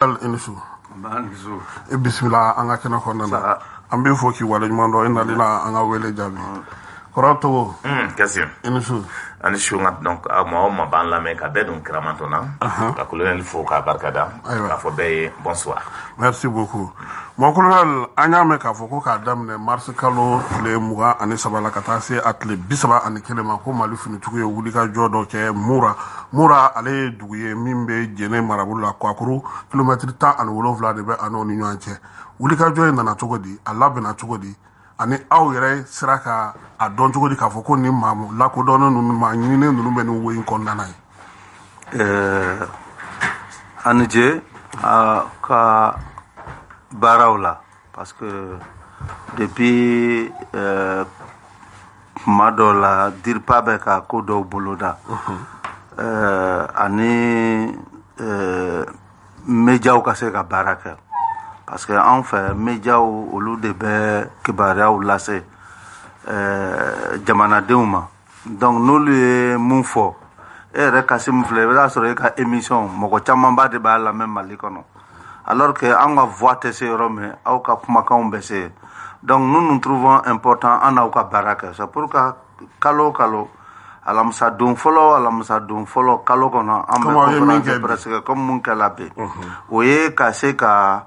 Inisu bismillah an ka kɛnɛ kɔnɔna na an bɛ fɔ k'i waleɲuman dɔn i nali la an ka wele jaabi kɔrɔ togo kasi Inisu ani su nga donc ma o ma ban lamɛn ka bɛɛ dun kiramantona ka colonel fo k'a barikada k'a fɔ bɛɛ ye bonsoir merci beaucoup mon colonel an y'a mɛn k'a fɔ ko k'a daminɛ mars kalo tile 23 la ka taa se a tile 31 ma ko Mali finitigiw ye wulikajɔ dɔ kɛ Mura ale ye dugu ye min bɛ Jɛnɛ marabolo la Kwakuru kilomɛtiri 17 de bɛ a n'o ni ɲɔgɔn cɛ wulikajɔ in nana cogo di a labɛnna cogo di ani aw yɛrɛ sera ka a dɔn cogo di k'a fɔ ko nin maa lakodɔnnen ninnu maa ɲininen ninnu bɛ nin wo in kɔnɔna ye ani je ka baaraw la parce que depuis kuma dɔw la DIRPA bɛ ka ko dɔw boloda ani médiaw ka se ka baara kɛ parce que en fait médiaw olu de bɛ kibaruyaw lase jamanadenw ma donc n'olu ye mun fɔ e yɛrɛ Kasimu filɛ i bɛ taa sɔrɔ e ka émission mɔgɔ camanba de b'a lamɛn Mali kɔnɔ alors que an ka voix tɛ se yɔrɔ min aw ka kumakanw bɛ se donc nous trouvons important an n'aw ka baara kɛ c'est pour que kalo o kalo alamisadon fɔlɔ kalo kɔnɔ an bɛ conférence de presse kɛ comme mun kɛla bi o ye ka se ka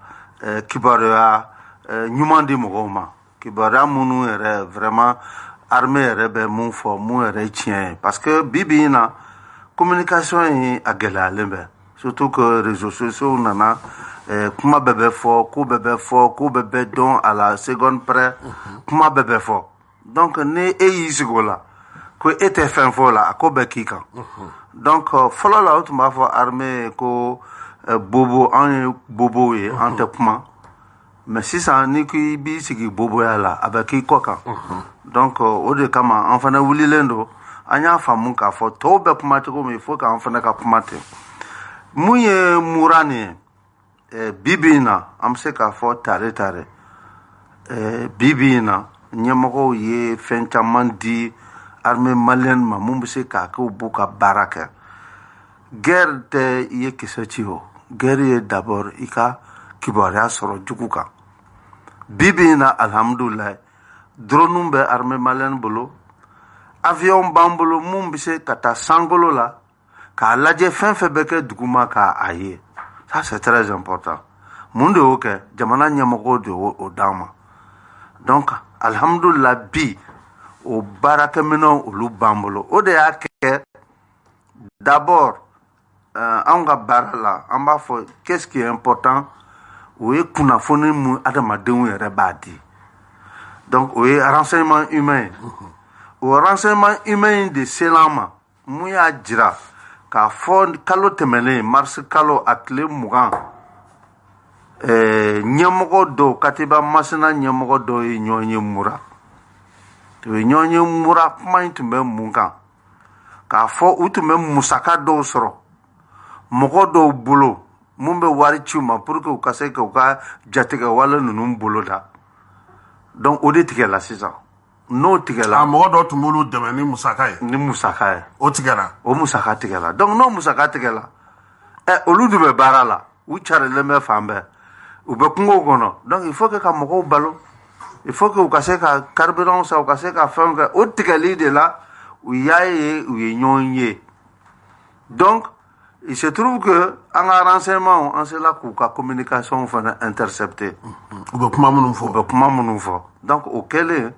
kibaruya ɲuman di mɔgɔw ma kibaruya minnu yɛrɛ vraiment armée yɛrɛ bɛ mun fɔ mun yɛrɛ tiɲɛ ye parce que bibi in na communication in a gɛlɛyalen bɛ surtout que réseaux sociaux nana kuma bɛɛ bɛ fɔ ko bɛɛ bɛ dɔn à la seconde près kuma bɛɛ bɛ fɔ donc ni e y'i sigi o la ko e tɛ fɛn fɔ la a ko bɛɛ k'i kan donc fɔlɔ la o tun b'a fɔ armée ko bobo an ye bobow ye an tɛ kuma mais sisan ni k'i b'i sigi boboya la a bɛ k'i kɔ kan donc o de kama an fana wulilen don an y'a faamu k'a fɔ tɔw bɛ kuma cogo min il faut k'an fana ka kuma ten mun ye mura nin ye bibi in na an bɛ se k'a fɔ tare bibi in na ɲɛmɔgɔw ye fɛn caman di armée malienne ma mun bɛ se k'a kɛ u b'u ka baara kɛ guerre tɛ i ye kisɛ ci o guerre ye d'abord i ka kibaruya sɔrɔ jugu kan bibi in na alhamdulilayi drone bɛ armée malienne bolo avion b'an bolo mun bɛ se ka taa sankolo la k'a lajɛ fɛn fɛn bɛ kɛ duguma k'a ye ça c'est très important mun de y'o kɛ jamana ɲɛmɔgɔw de y'o d'an ma donc alhamdulilayi bi o baarakɛminɛw olu b'an bolo o de y'a kɛ d'abord anw ka baara la an b'a fɔ qu'est-ce qui est important o ye kunnafoni mun adamadenw yɛrɛ b'a di donc o ye renseignement humain o renseignement humain de sela ma mun y'a jira k'a fɔ kalo tɛmɛnen mars kalo a tile 20 ɲɛmɔgɔ dɔw Katiba Masina ɲɛmɔgɔ dɔw ye ɲɔgɔn ye mura o ye ɲɔgɔn ye mura kuma in tun bɛ mun kan k'a fɔ u tun bɛ musaka dɔw sɔrɔ mɔgɔ dɔw bolo mun bɛ wari ci u ma pour que u ka se k'u ka jatigɛ wale ninnu bolo da donc o de tigɛla sisan n'o tigɛla mɔgɔ dɔw tun b'olu dɛmɛ ni musaka ye o tigɛla o musaka tigɛla donc n'o musaka tigɛla olu de bɛ baara la u carilen bɛ fan bɛɛ u bɛ kungo kɔnɔ donc il faut que ka mɔgɔw balo il faut que u ka se ka carburant san u ka se ka fɛnw kɛ o tigɛli de la u y'a ye u ye ɲɔgɔn ye donc il se trouve que an ka renseignement an sera k'u ka communication fana intercepter u bɛ kuma minnu fɔ donc o kɛlen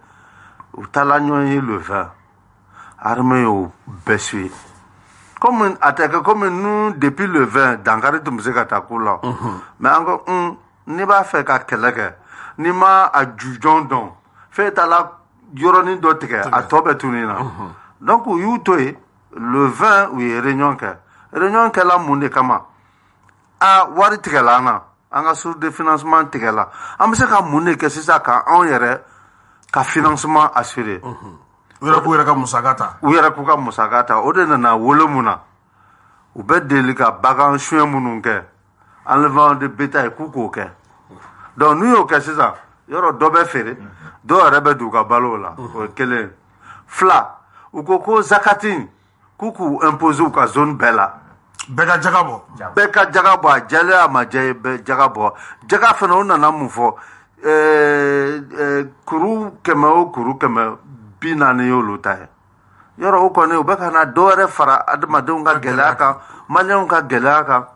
u taala ɲɔgɔn ye le 20 armée y'o bɛɛ suit comme a tɛ kɛ comme nous depuis le 20 dankari tun bɛ se ka taa ko la mais an ko n'i b'a fɛ ka kɛlɛ kɛ n'i ma a jujɔn dɔn f'e taala yɔrɔnin dɔ tigɛ a tɔ bɛ tunun na donc u y'u to yen le 20 u ye réunion kɛla mun de kama wari tigɛla an na an ka source de financement tigɛla an bɛ se ka mun de kɛ sisan ka anw yɛrɛ ka financement assurer u yɛrɛ k'u yɛrɛ ka musaka ta o de nana wolo mun na u bɛ deli ka bagan suɲɛ minnu kɛ enlèvement de bétail k'u k'o kɛ donc n'u y'o kɛ sisan yɔrɔ dɔ bɛ feere dɔw yɛrɛ bɛ don u ka balo la o ye kelen 2 u ko zakati k'u k'u imposer u ka zone bɛɛ la bɛɛ ka jaga bɔ bɛɛ ka jaga bɔ a jɛlen a ma jɛ bɛɛ jaga bɔ jaga fana o nana mun fɔ kuru 100 o kuru 100 40 y'olu ta ye yɔrɔ o kɔni o bɛ ka na dɔ wɛrɛ fara adamadenw ka gɛlɛya kan maliyɛnw ka gɛlɛya kan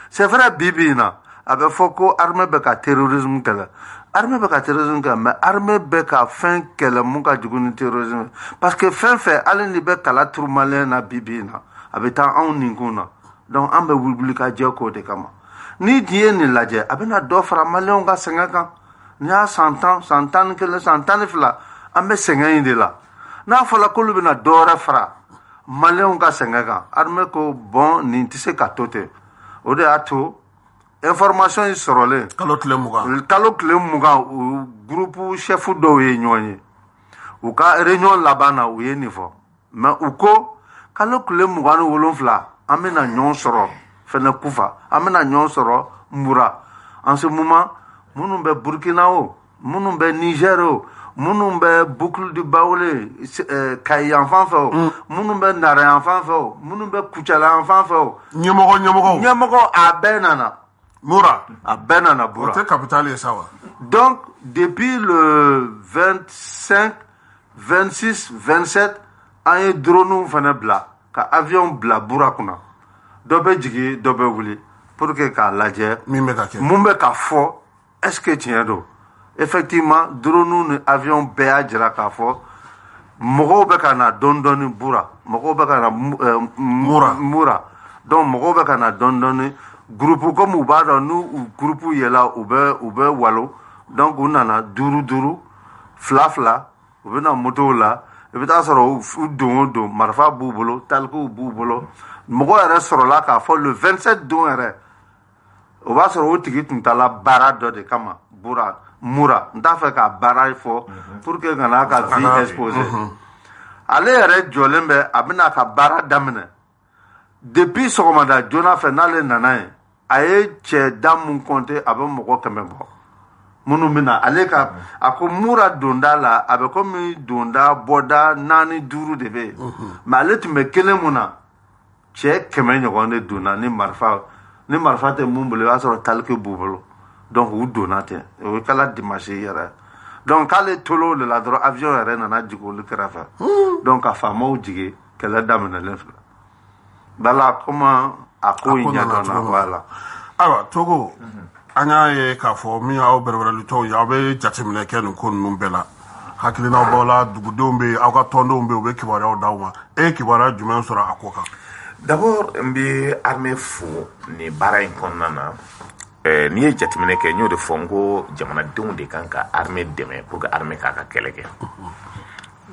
c'est vrai bi in na a bɛ fɔ ko armée bɛ ka terrorisme kɛlɛ armée bɛ ka terrorisme kɛlɛ mais armée bɛ ka fɛn kɛlɛ mun ka jugu ni terrorisme parce que fɛn fɛn hali ni bɛ kala turu maliyɛn na bi in na a bɛ taa anw ninkun na donc an bɛ wuli ka jɛ k'o de kama ni dun ye nin lajɛ a bɛna dɔ fara maliyɛnw ka sɛgɛn kan n'i y'a san 10 san 11 san 12 an bɛ sɛgɛn in de la n'a fɔra k'olu bɛna dɔ wɛrɛ fara maliyɛnw ka sɛgɛn kan armée ko bon nin tɛ se ka to ten o de y'a to information in sɔrɔlen kalo tile 20 u groupe chef dɔw ye ɲɔgɔn ye u ka réunion laban na u ye nin fɔ mais u ko kalo tile 27 an bɛna ɲɔgɔn sɔrɔ fɛnɛ kufa an bɛna ɲɔgɔn sɔrɔ mura en ce moment minnu bɛ burkina o minnu bɛ niger o minnu bɛ boucle du Baoulé Kayi yan fan fɛ o minnu bɛ Nara yan fan fɛ o minnu bɛ Kucala yan fan fɛ o ɲɛmɔgɔ a bɛɛ nana Mura a bɛɛ nana Bura o tɛ capitale ye sa wa donc depuis le 25 26 27 an ye drone fana bila ka avion bila Bura kunna dɔ bɛ jigin dɔ bɛ wuli pour que k'a lajɛ mun bɛ ka fɔ est-ce que tiɲɛ don effectivement drone ni avion bɛɛ y'a jira k'a fɔ mɔgɔw bɛ ka na dɔɔni Bura mɔgɔw bɛ ka na Mura donc mɔgɔw bɛ ka na dɔɔni groupe comme u b'a dɔn n'u groupe yɛla u bɛ walo donc u nana 5 2 u bɛna motow la i bɛ taa sɔrɔ u don o don marifa b'u bolo talikuw b'u bolo mɔgɔ yɛrɛ sɔrɔla k'a fɔ le 27 don yɛrɛ o b'a sɔrɔ o tigi tun taala baara dɔ de kama Mura n t'a fɛ ka baara fɔ pour que kana ka vie exposée ale yɛrɛ jɔlen bɛ a bɛna ka baara daminɛ depuis sɔgɔmada joona fɛ n'ale nana ye a ye cɛ da mun compter a bɛ mɔgɔ 100 bɔ minnu bɛna ale ka a ko Mura donda la a bɛ komi donda bɔda 4 5 de bɛ yen mais ale tun bɛ kelen mun na cɛ 100 ɲɔgɔn de donna ni marifa tɛ mun bolo i b'a sɔrɔ taliki b'u bolo donc u donna ten o ye kala dimanche yɛrɛ donc k'ale tolo de la dɔrɔn avion yɛrɛ nana jigin olu kɛrɛfɛ donc ka faamaw jigin kɛlɛ daminɛlen filɛ bala comment a ko in ɲɛdɔnna voilà ayiwa Togo an y'a ye k'a fɔ min y'aw bɛrɛbɛrɛlitɔw ye aw bɛ jateminɛ kɛ nin ko ninnu bɛɛ la hakilinaw b'aw la dugudenw bɛ yen aw ka tɔndenw bɛ yen u bɛ kibaruyaw d'aw ma e ye kibaruya jumɛn sɔrɔ a ko kan d'abord n bɛ armée fo nin baara in kɔnɔna na n'i ye jateminɛ kɛ n y'o de fɔ n ko jamanadenw de kan ka armée dɛmɛ pour que armée k'a ka kɛlɛ kɛ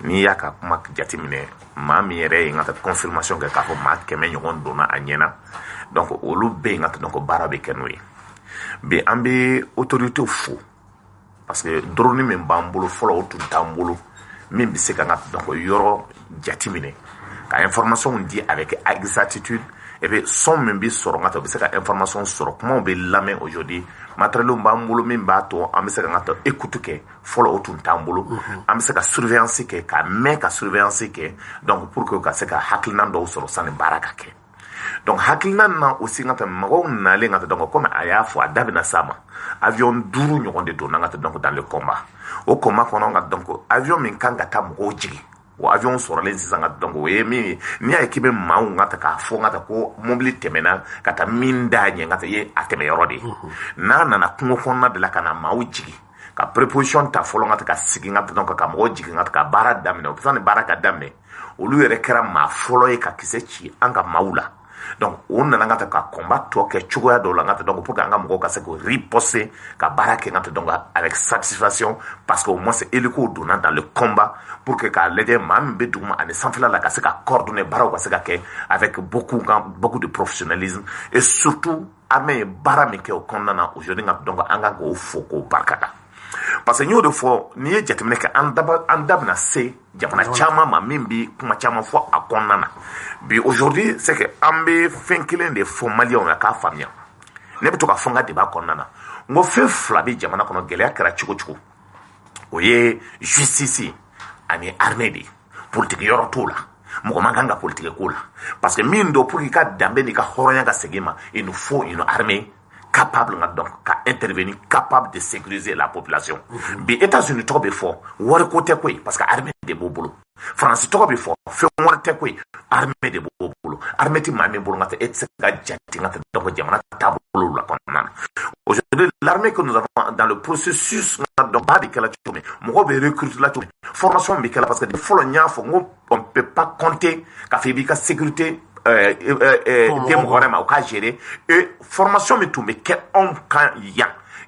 n'i y'a ka kuma jateminɛ maa min yɛrɛ ye n ka confirmation kɛ k'a fɔ maa 100 ɲɔgɔn donna a ɲɛna donc olu bɛ yen ka donc baara bɛ kɛ n'o ye bi an bɛ autorités fo parce que drone min b'an bolo fɔlɔ o tun t'an bolo min bɛ se ka donc yɔrɔ jateminɛ ka information di avec exactitude et puis son min bɛ sɔrɔ n ka bɛ se ka information sɔrɔ kumaw bɛ lamɛn aujourd'hui matériel b'an bolo min b'a to an bɛ se ka écoute kɛ fɔlɔ o tun t'an bolo an bɛ se ka surveillance kɛ ka mɛn ka surveillance kɛ donc pour que ka se ka hakilina dɔw sɔrɔ sani baara ka kɛ donc hakilina na aussi n ka mɔgɔw nalen ka donc comme a y'a fɔ a da bɛna s'a ma avion 5 ɲɔgɔn de donna n ka donc dans le combat o combat kɔnɔ ka donc avion min kan ka taa mɔgɔw jigin o avion sɔrɔlen sisan ka donc o ye min ye n'i y'a ye k'i bɛ maaw n ka k'a fɔ n ka ko mobili tɛmɛna ka taa min d'a ɲɛ n ka ye a tɛmɛyɔrɔ de ye n'a nana kungo kɔnɔna de la ka na maaw jigin ka préposition ta fɔlɔ n ka sigi n ka donc ka mɔgɔw jigin n ka baara daminɛ o bɛ ni baara ka daminɛ olu yɛrɛ kɛra maa fɔlɔ ye ka kisɛ ci an ka maaw la donc o nana ka ka combat tɔ kɛ cogoya dɔw la n ka donc pour que an ka mɔgɔw ka se k'o riposter ka baara kɛ n ka donc avec satisfaction parce que au moins hélico donna dans le combat pour que k'a lajɛ maa min bɛ duguma ani sanfɛla la ka se ka coordonner baaraw ka se ka kɛ avec beaucoup de professionnalisme et surtout armée ye baara min kɛ o kɔnɔna na aujourd'hui donc an ka k'o fo k'o barikada parce que n y'o de fɔ n'i ye jateminɛ kɛ an da bɛna se jamana caman ma min bɛ kuma caman fɔ a kɔnɔna na bi aujourd'hui c'est que an bɛ fɛn kelen de fɔ maliyɛnw ye k'a faamuya ne bɛ to ka fɔ n ka débat kɔnɔna na n ko fɛn 2 bɛ jamana kɔnɔ gɛlɛya kɛra cogo cogo o ye justice ani armée de politique yɔrɔ t'o la mɔgɔ man kan ka politique ko la parce que min do pour i ka danbe ni ka hɔrɔnya ka segin ma il nous faut une armée capable donc ka intervenir, capable de sécuriser la population. Bi États-Unis tɔgɔ bɛ fɔ wari ko tɛ koyi parce que armée de b'o bolo. France tɔgɔ bɛ fɔ fɛn wɛrɛ tɛ koyi armée de b'o bolo. Armée ti maa min bolo nka tɛ e tɛ se ka jate nka tɛ donc jamana taabolo la kɔnɔna na. Aujourd'hui l'armée que nous avons dans le processus donc ba de kɛla cogo min mɔgɔ bɛ recruter la cogo min formation bɛ kɛla parce que fɔlɔ n y'a fɔ n ko on peut pas compter k'a fɔ i b'i ka sécurité dem ma o ka gérer et formation mais tout mais quel on quand il y a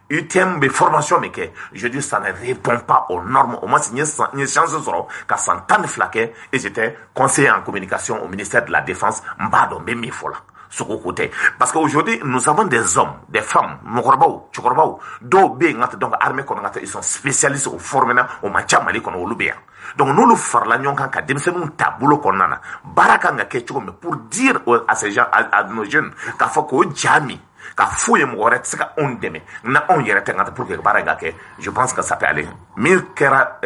UTM mais formation mais que je dis ça ne répond pas aux normes au moins c'est une chance soro ka santan flaqué et j'étais conseiller en communication au ministère de la Défense mbado memi fola soko côté parce qu'aujourd'hui nous avons des hommes des femmes mokorobaw chokorobaw do be ngata donc armée ko ngata ils sont spécialistes au formena au matcha mali kono olubia donc nous le farla nyonka ka demsenu tabulo konana baraka nga ke choko mais pour dire à ces gens à nos jeunes ka foko jami ka fouye mɔgɔ se ka on dɛmɛ na on yɛrɛ tɛ ngata pour que baara ka kɛ je pense que ça peut aller min kɛra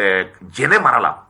jɛnɛ mara la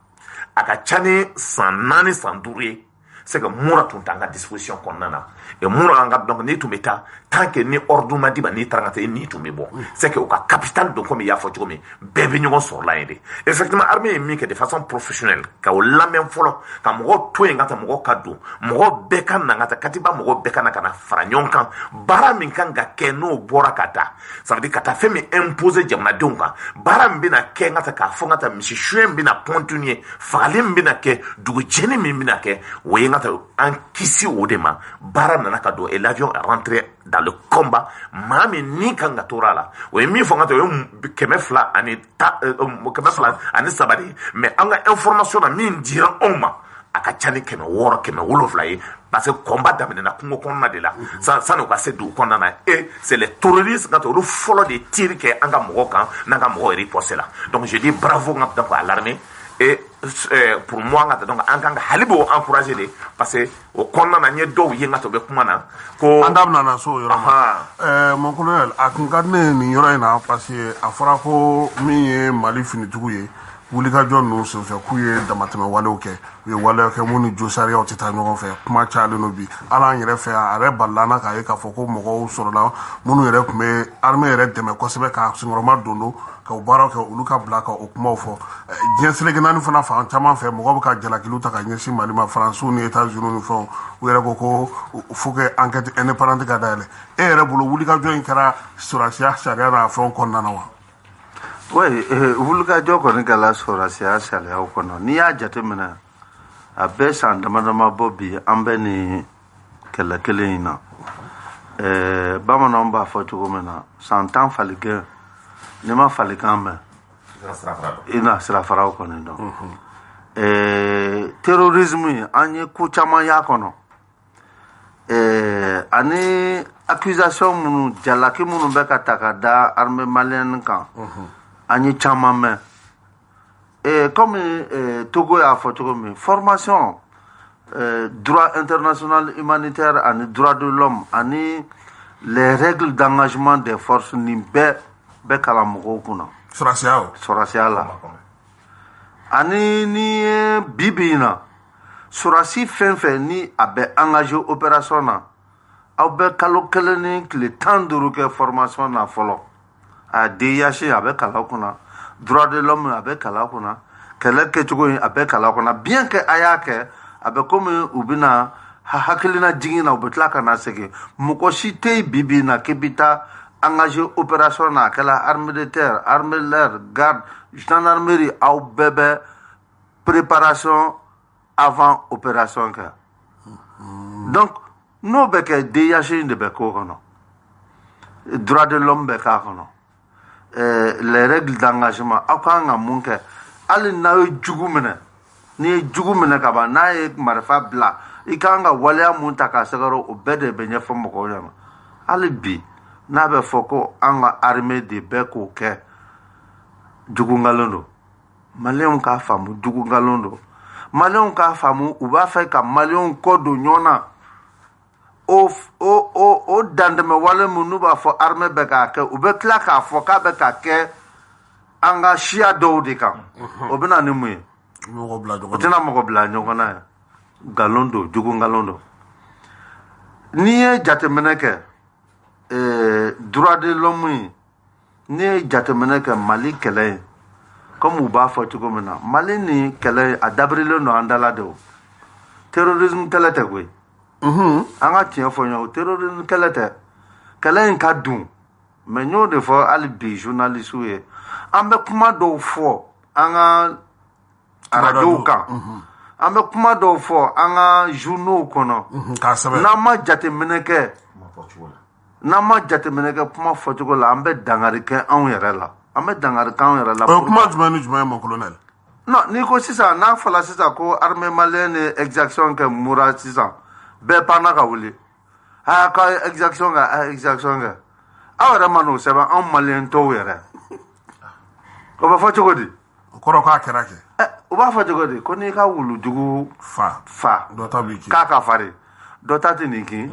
a ka ca ni san 4 san 5 ye c'est que mura tun t'an ka disposition kɔnɔna na et mura an ka donc ni tun bɛ taa tant que ni ordre ma di ma ni taara ka taa ni tun bɛ bɔ c'est que o ka capital don comme i y'a fɔ cogo min bɛɛ bɛ ɲɔgɔn sɔrɔ la yen de effectivement armée ye min kɛ de façon professionnelle ka o lamɛn fɔlɔ ka mɔgɔw to yen ka taa mɔgɔw ka don mɔgɔ bɛɛ ka na ka taa katiba mɔgɔ bɛɛ ka na ka na fara ɲɔgɔn kan baara min kan ka kɛ n'o bɔra ka taa ça veut dire ka taa fɛn min imposer jamanadenw kan baara min bɛna kɛ ka taa k'a fɔ ka taa misi suɲɛ min bɛna continuer fagali min bɛna kɛ dugujɛni min bɛna kɛ o ye ka taa an kisi o de ma baara nana ka don et l'avion est rentré dans le combat maa min ni kan ka tora la o ye min fɔ ka taa o ye 200 ani 3 de mais an ka information na min dira anw ma a ka ca ni 600 700 ye parce que combat daminɛna kungo kɔnɔna de la sani o ka se dugu kɔnɔna na et c'est les terroristes ka taa olu fɔlɔ de tiri kɛ an ka mɔgɔw kan n'an ka mɔgɔw riposte la donc je dis bravo donc à l'armée et pour moi donc an kan ka hali b'o encourager de parce que o kɔnɔna na n ye dɔw ye n ka to bɛ kuma na ko an da bɛna so yɔrɔ ma mon colonel a kun ka di ne nin yɔrɔ in na parce que a fɔra ko min ye Mali finitigiw ye wulikajɔ ninnu senfɛ k'u ye damatɛmɛ walew kɛ u ye walew kɛ mun ni jo sariyaw tɛ taa ɲɔgɔn fɛ kuma cayalen no bi ala an yɛrɛ fɛ a yɛrɛ balilana k'a ye k'a fɔ ko mɔgɔw sɔrɔla minnu yɛrɛ tun bɛ armée yɛrɛ dɛmɛ kosɛbɛ ka senkɔrɔma don ka baaraw kɛ olu ka bila ka o kumaw fɔ diɲɛ seleke naani fana fan caman fɛ mɔgɔw bɛ ka jalakiliw ta ka ɲɛsin Mali ma faransiw ni États-Unis ni fɛnw u yɛrɛ ko faut que enquête indépendante ka dayɛlɛ e yɛrɛ bolo wulikajɔ in kɛra sɔrɔsiya sariya n'a fɛnw kɔnɔna na wa oui wulikajɔ kɔni kɛla sɔrɔsiya sariyaw kɔnɔ n'i y'a jateminɛ a bɛɛ san damadama bɔ bi an bɛ nin kɛlɛ kelen in na bamananw b'a fɔ cogo min na san 10 falikɛ n'i ma falikan mɛn i na sirafaraw kɔni dɔn terrorisme an ye ko caman y'a kɔnɔ ani accusation minnu jalaki minnu bɛ ka ta ka da armée malienne kan an ye caman mɛn comme Togo y'a fɔ cogo min formation droit international humanitaire ani droit de l'homme ani les règles d'engagement des forces nin bɛɛ kalan mɔgɔw kunna sɔrɔsiya la ani ni bibi in na sɔrɔsi fɛn fɛn ni a bɛ engagé opération na aw bɛ kalo 1 ni tile 15 kɛ formation na fɔlɔ a DIH a bɛ kalan kunna droit de l'homme a bɛ kalan kunna kɛlɛ kɛcogo in a bɛ kalan kunna bien que a y'a kɛ a bɛ komi u bɛna hakilina jigin na u bɛ tila ka na segin mɔgɔ si tɛ yen bibi in na k'i bɛ taa engagé opération na kɛla armée de terre armée de l'air garde gendarmerie aw bɛɛ bɛ préparation avant opération kɛ donc n'o bɛ kɛ DIH de bɛ k'o kɔnɔ droit de l'homme bɛ k'a kɔnɔ les règles d'engagement aw kan ka mun kɛ hali n'aw ye jugu minɛ n'i ye jugu minɛ ka ban n'a ye marifa bila i kan ka waleya mun ta k'a sɛgɛrɛ o bɛɛ de bɛ ɲɛfɔ mɔgɔw ɲɛna hali bi n'a bɛ fɔ ko an ka armée de bɛ k'o kɛ jugu nkalon don maliyɛnw k'a faamu jugu nkalon don maliyɛnw k'a faamu u b'a fɛ ka maliyɛnw kɔ don ɲɔgɔn na o dantɛmɛ wale min n'u b'a fɔ armée bɛ k'a kɛ u bɛ tila k'a fɔ k'a bɛ ka kɛ an ka siya dɔw de kan o bɛ na ni mun ye o tɛna mɔgɔ bila ɲɔgɔn na nkalon don jogo nkalon don n'i ye jateminɛ kɛ droit de l'homme in n'i ye jateminɛ kɛ Mali kɛlɛ in comme u b'a fɔ cogo min na Mali ni kɛlɛ a dabirilen don an dala de o terrorisme kɛlɛ tɛ koyi an ka tiɲɛ fɔ ɲɔgɔn terrorisme kɛlɛ tɛ kɛlɛ in ka dun mais n y'o de fɔ hali bi journaliste ye an bɛ kuma dɔw fɔ an ka radio kan an bɛ kuma dɔw fɔ an ka journaux kɔnɔ n'an ma jateminɛ kɛ kuma fɔcogo la an bɛ dangari kɛ anw yɛrɛ la an bɛ dangari kɛ anw yɛrɛ la kuma jumɛn ni jumɛn mon colonel non n'i ko sisan n'a fɔla sisan ko armée malienne ye exaction kɛ Mura sisan bɛɛ panna ka wuli a ka exaction kɛ aw yɛrɛ ma n'o sɛbɛn anw maliyɛn tɔw yɛrɛ o bɛ fɔ cogo di o kɔrɔ k'a kɛra kɛ u b'a fɔ cogo di ko n'i ka wulujugu fa dɔ ta b'i kin k'a ka farin dɔ ta tɛ nin kin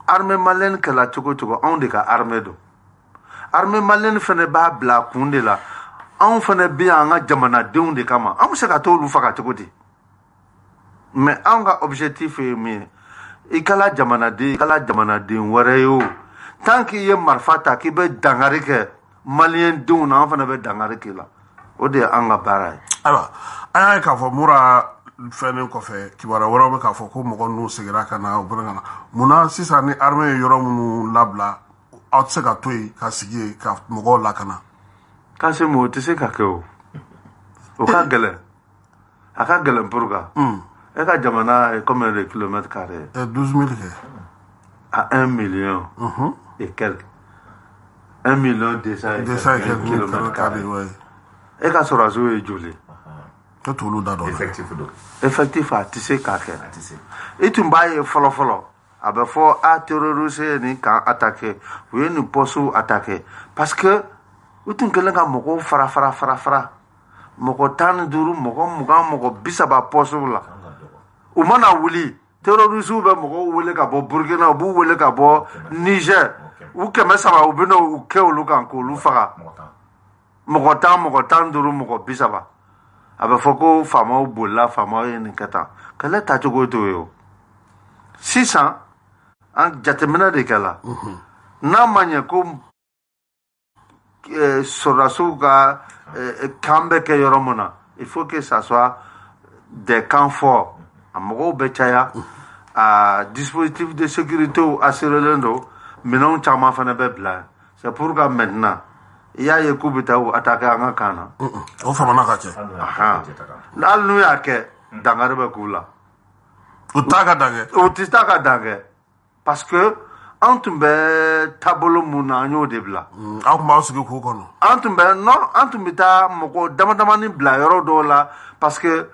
armée malienne kɛla cogo cogo anw de ka armée don armée malienne fana b'a bila kun de la anw fana bɛ yan an ka jamanadenw de kama an bɛ se ka t'olu faga cogo di mais anw ka objectif ye min ye i kɛla jamanaden wɛrɛ ye o tant k'i ye marifa ta k'i bɛ dangari kɛ maliyɛn denw na an fana bɛ dangari k'i la o de ye an ka baara ye. ayiwa an y'a ye k'a fɔ Mura fɛnnen kɔfɛ kibaruya wɛrɛw bɛ k'a fɔ ko mɔgɔ ninnu seginna ka na u bɛna ka na munna sisan ni armée ye yɔrɔ minnu labila aw tɛ se ka to yen ka sigi yen ka mɔgɔw lakana. Kasimu o tɛ se ka kɛ o ka gɛlɛn a ka gɛlɛn pour que e ka jamana ye combien de kilomètres carrés 12 000 kɛ à 1 million et quelques 1 million 200 et quelques kilomètres carrés e ka sɔrɔdaso ye joli e t'olu da dɔn effectif a tɛ se k'a kɛ i tun b'a ye fɔlɔ a bɛ fɔ a terroriste ye nin kan attaqué u ye nin poste attaqué parce que u tun kɛlen ka mɔgɔw fara mɔgɔ 15 mɔgɔ 20 mɔgɔ 30 poste la u mana wuli terroriste bɛ mɔgɔw wele ka bɔ Burkina u b'u wele ka bɔ Niger u 300 u bɛna u kɛ olu kan k'olu faga mɔgɔ 10 mɔgɔ 15 mɔgɔ 30 a bɛ fɔ ko faamaw bolila faamaw ye nin kɛ tan kɛlɛ tacogo t'o ye o sisan an jateminɛ de kɛla n'a ma ɲɛ ko sɔrɔdasiw ka kan bɛ kɛ yɔrɔ min na il faut que ça soit des camps forts a mɔgɔw bɛ caya a dispositif de sécurité assuré don minɛnw caman fana bɛ bila c'est pour que maintenant i y'a ye k'u bɛ taa attaquer an ka kan na o famana ka kɛ hali n'u y'a kɛ dangari bɛ k'u la u t'a ka dan kɛ o tɛ taa ka dan kɛ parce que an tun bɛ taabolo mun na an y'o de bila aw tun b'aw sigi k'u kɔnɔ an tun bɛ taa mɔgɔ damadamani bila yɔrɔ dɔw la parce que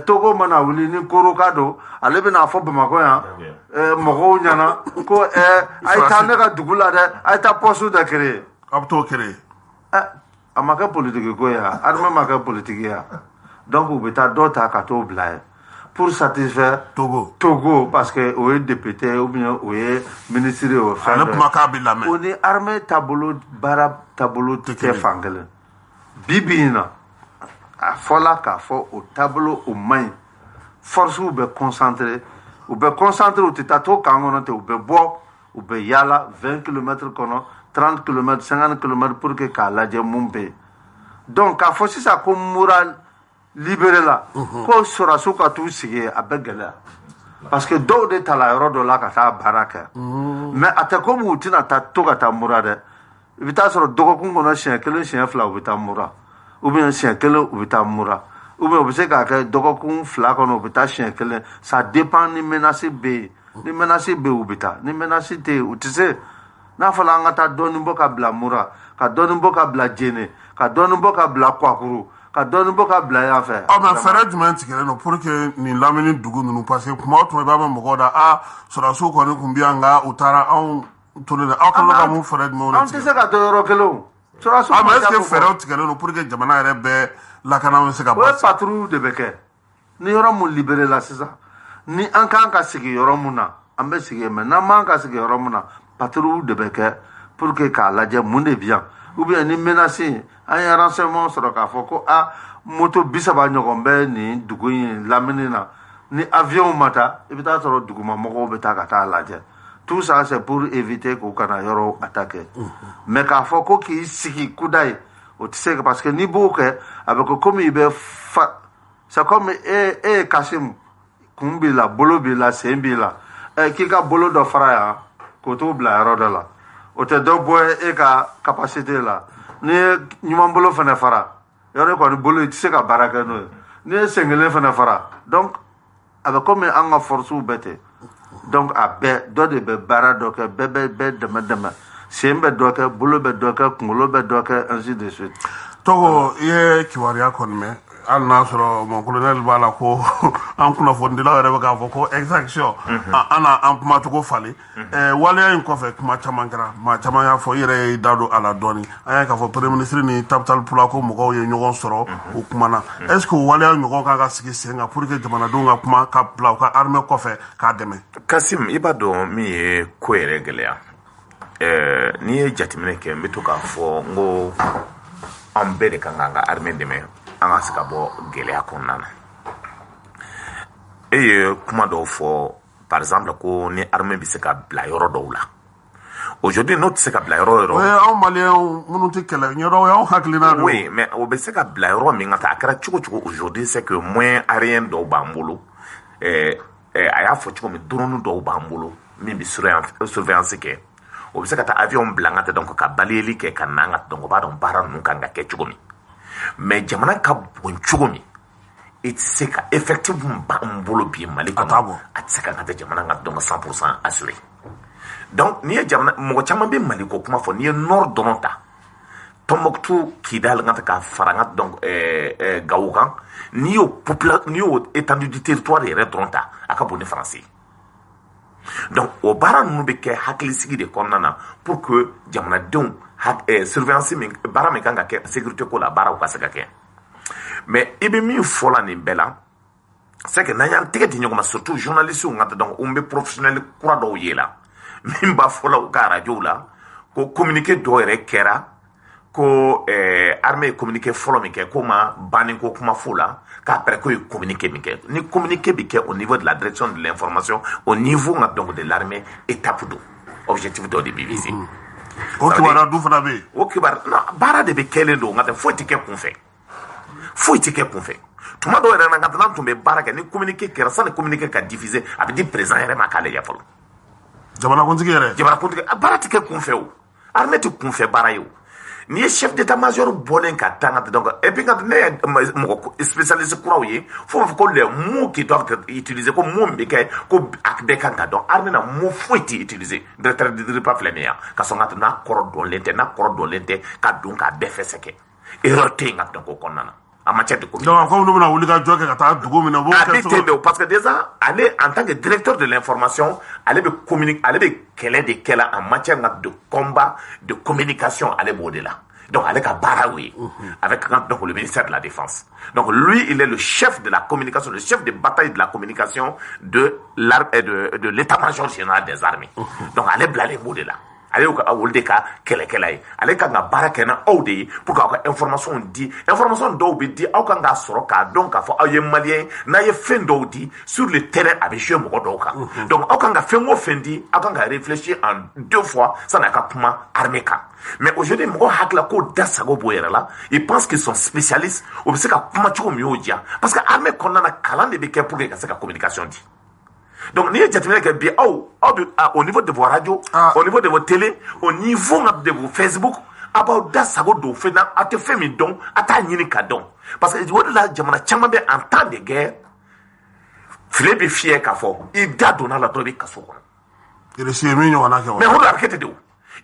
Togo mana wuli ni koroka don ale bɛna fɔ Bamakɔ yan mɔgɔw ɲɛna ko a ye taa ne ka dugu la dɛ a ye taa poste dɔ créer a bɛ t'o créer a ma kɛ politique ko ye armée ma kɛ politique ye donc u bɛ taa dɔ ta ka t'o bila ye pour satisfaire Togo parce que o ye député ou bien o ye ministre o fɛn ale kumakan bɛ lamɛn o ni armée taabolo baara taabolo tɛ fan kelen bi in na a fɔla k'a fɔ o taabolo o man ɲi forces bɛ concentré u tɛ taa to kan kɔnɔ ten u bɛ bɔ u bɛ yaala 20 kilomètres kɔnɔ 30 kilomètres 50 kilomètres pour que k'a lajɛ mun bɛ yen donc k'a fɔ sisan ko Mura libéré la ko sɔrɔdasiw ka t'u sigi a bɛ gɛlɛya parce que dɔw de tala yɔrɔ dɔ la ka taa baara kɛ mais a tɛ komi u tɛna to ka taa Mura dɛ i bɛ taa sɔrɔ dɔgɔkun kɔnɔ siɲɛ 1 siɲɛ 2 u bɛ taa Mura ou bien siɲɛ 1 u bɛ taa Mura ou bien u bɛ se k'a kɛ dɔgɔkun 2 kɔnɔ u bɛ taa siɲɛ 1 ça dépend ni menace bɛ yen ni menace bɛ yen u bɛ taa ni menace tɛ yen u tɛ se n'a fɔra an ka taa dɔɔnin bɔ ka bila Mura ka dɔɔnin bɔ ka bila Djéné ka dɔɔnin bɔ ka bila Kwakuru ka dɔɔnin bɔ ka bila yan fɛ mais fɛɛrɛ jumɛn tigɛlen don pour que nin lamini dugu ninnu parce que tuma o tuma i b'a mɛn mɔgɔw da sɔrɔdasiw kɔni tun bɛ yan nka u taara anw tolen aw kan ka mun fɛɛrɛ jumɛnw de tigɛ an tɛ se ka to yɔrɔ kelen o mais est-ce que fɛɛrɛw tigɛlen don pour que jamana yɛrɛ bɛɛ lakana bɛ se ka o ye patrouille de bɛ kɛ ni yɔrɔ mun libéré la sisan ni an kan ka sigi yɔrɔ mun na an bɛ sigi mais n'an m'an ka sigi yɔrɔ mun na patrouille de bɛ kɛ pour que k'a lajɛ mun de bɛ yan ou bien ni menace an ye renseignement sɔrɔ k'a fɔ ko moto 30 ɲɔgɔn bɛ nin dugu in lamini na ni avion mata i bɛ taa sɔrɔ duguma mɔgɔw bɛ taa ka taa lajɛ tout ça c'est pour éviter k'u kana yɔrɔ attaquer mais k'a fɔ ko k'i sigi kuda ye o tɛ se parce que n'i b'o kɛ a bɛ kɛ comme i bɛ c'est comme e ye Kasimu kun b'i la bolo b'i la sen b'i la k'i ka bolo dɔ fara yan k'o t'o bila yɔrɔ dɔ la o tɛ dɔ bɔ e ka capacité la n'i ye ɲuman bolo fana fara yɔrɔ kɔni bolo i tɛ se ka baara kɛ n'o ye n'i ye sen kelen fana fara donc a bɛ komi an ka forcew bɛɛ ten donc a bɛɛ dɔ de bɛ baara dɔ kɛ bɛɛ bɛ dɛmɛ sen bɛ dɔ kɛ bolo bɛ dɔ kɛ kunkolo bɛ dɔ kɛ ainsi de suite. Togo i ye kibaruya kɔni mɛn hali n'a sɔrɔ mon colonel b'a la ko an kunnafonidilaw yɛrɛ bɛ k'a fɔ ko exaction an n'an kumacogo falen waleya in kɔfɛ kuma caman kɛra maa caman y'a fɔ i yɛrɛ y'i da don a la dɔɔni an y'a k'a fɔ premier ministre ni Tapital Pula ko mɔgɔw ye ɲɔgɔn sɔrɔ o kumana est ce que waleya ɲɔgɔn kan ka sigi sen kan pour que jamanadenw ka kuma ka bila u ka armée kɔfɛ k'a dɛmɛ. Kasim i b'a dɔn min ye ko yɛrɛ gɛlɛya n'i ye jateminɛ kɛ n bɛ to k'a fɔ n ko an bɛɛ de kan k'an ka armée dɛmɛ an ka se ka bɔ gɛlɛya kɔnɔna na e ye kuma dɔw fɔ par exemple ko ni armée bɛ se ka bila yɔrɔ dɔw la aujourd'hui n'o tɛ se ka bila yɔrɔ yɔrɔ anw maliyɛnw minnu tɛ kɛlɛ ɲɛdɔn y'anw hakilina de oui mais o bɛ se ka bila yɔrɔ min ka taa a kɛra cogo cogo aujourd'hui c'est que moyen aérien dɔw b'an bolo a y'a fɔ cogo min drone dɔw b'an bolo min bɛ surveillance kɛ o bɛ se ka taa avion bila an ka tɛ donc ka baliyeli kɛ ka na an ka donc o b'a dɔn baara ninnu kan ka kɛ cogo min mais jamana ka bon cogo min i tɛ se ka effectif min b'an bolo bi Mali kɔnɔ a tɛ se ka kɛ jamana ka donc 100% assuré donc n'i ye jamana mɔgɔ caman bɛ Mali ko kuma fɔ n'i ye nord dɔrɔn ta Tombouctou Kidal nga ka fara nga donc Gawo kan n'i y'o étendue du territoire yɛrɛ dɔrɔn ta a ka bon ni français donc o baara ninnu bɛ kɛ hakilisigi de kɔnɔna na pour que jamanadenw surveillance min baara min kan ka kɛ sécurité ko la baaraw ka se ka kɛ mais i bɛ min fɔ la nin bɛɛ la c'est que n'an y'an tɛgɛ di ɲɔgɔn ma surtout journalistes nga donc on bɛ professionnel kura dɔw ye la min b'a fɔ la u ka radio la ko communiqué dɔw yɛrɛ kɛra ko armée ye communiqué fɔlɔ min kɛ ko ma banni ko kuma fo la qu'après ko ye communiqué min kɛ ni communiqué bi kɛ au niveau de la direction de l'information au niveau donc de l'armée étape do objectif dɔ de bi visé o kibaruya du fana bɛ yen o kibaruya non baara de bɛ kɛlen don nka tɛ foyi tɛ kɛ kunfɛ foyi tɛ kɛ kunfɛ tuma dɔw yɛrɛ na nka n'an tun bɛ baara kɛ ni communiqué kɛra sani communiqué ka diffuser a bɛ di président yɛrɛ ma k'ale ɲɛ fɔlɔ jamanakuntigi yɛrɛ jamanakuntigi baara tɛ kɛ kunfɛ o armée tɛ kunfɛ baara ye o n'i ye chef d'état-major bɔlen ka taa nka donc et puis nka ne ye mɔgɔ spécialiste kuraw ye fo b'a fɔ ko les mots qui doivent être utilisés ko mot min bɛ kɛ ko a bɛɛ kan ka dɔn armée na mot foyi tɛ utiliser directeur de repas filɛ nin ye ka sɔn ka n'a kɔrɔ dɔnlen tɛ n'a kɔrɔ dɔnlen tɛ ka don k'a bɛɛ fɛsɛ kɛ erreur tɛ yen nka donc o kɔnɔna na en matière de communication. donc comme nous bɛna wuli ka jɔ kɛ ka taa dugu min na. a bɛ ten de parce que déjà ale en tant que directeur de l'information ale bɛ communiquer ale bɛ kɛlɛ de kɛ la en matière de combat de communication ale b'o de la. Donc, avec Baraoui, avec donc, le ministère de la Défense. Donc, lui, il est le chef de la communication, le chef de bataille de la communication de l'état-major général des armées. Donc, allez blaler mots de là. Allez au deka kele allez quand bara kena audi pour que information dit information do bi dit au quand ga soro ka donc fo aye malien na ye fin do dit sur le terrain avec jeu mo do ka donc au quand ga fait mo fendi au quand ga réfléchir en deux fois ça n'a qu'à kuma armée ka mais aujourd'hui mo hakla ko dasago boyera là ils pensent qu'ils sont spécialistes ou c'est ka kuma chuko miodia parce que armée konna na kalande be ke pour que ça communication dit. Donc, ni jatmine ke bi au niveau de vos radios, au niveau de vos télé, au niveau de vos Facebook, about da sago do fe na ate fe mi don ata nyini ka don parce que wodi la jamana chama be en temps de guerre fle bi fier ka fo il da dona la tobi kaso ko il est mi nyona ke mais on a arrêté de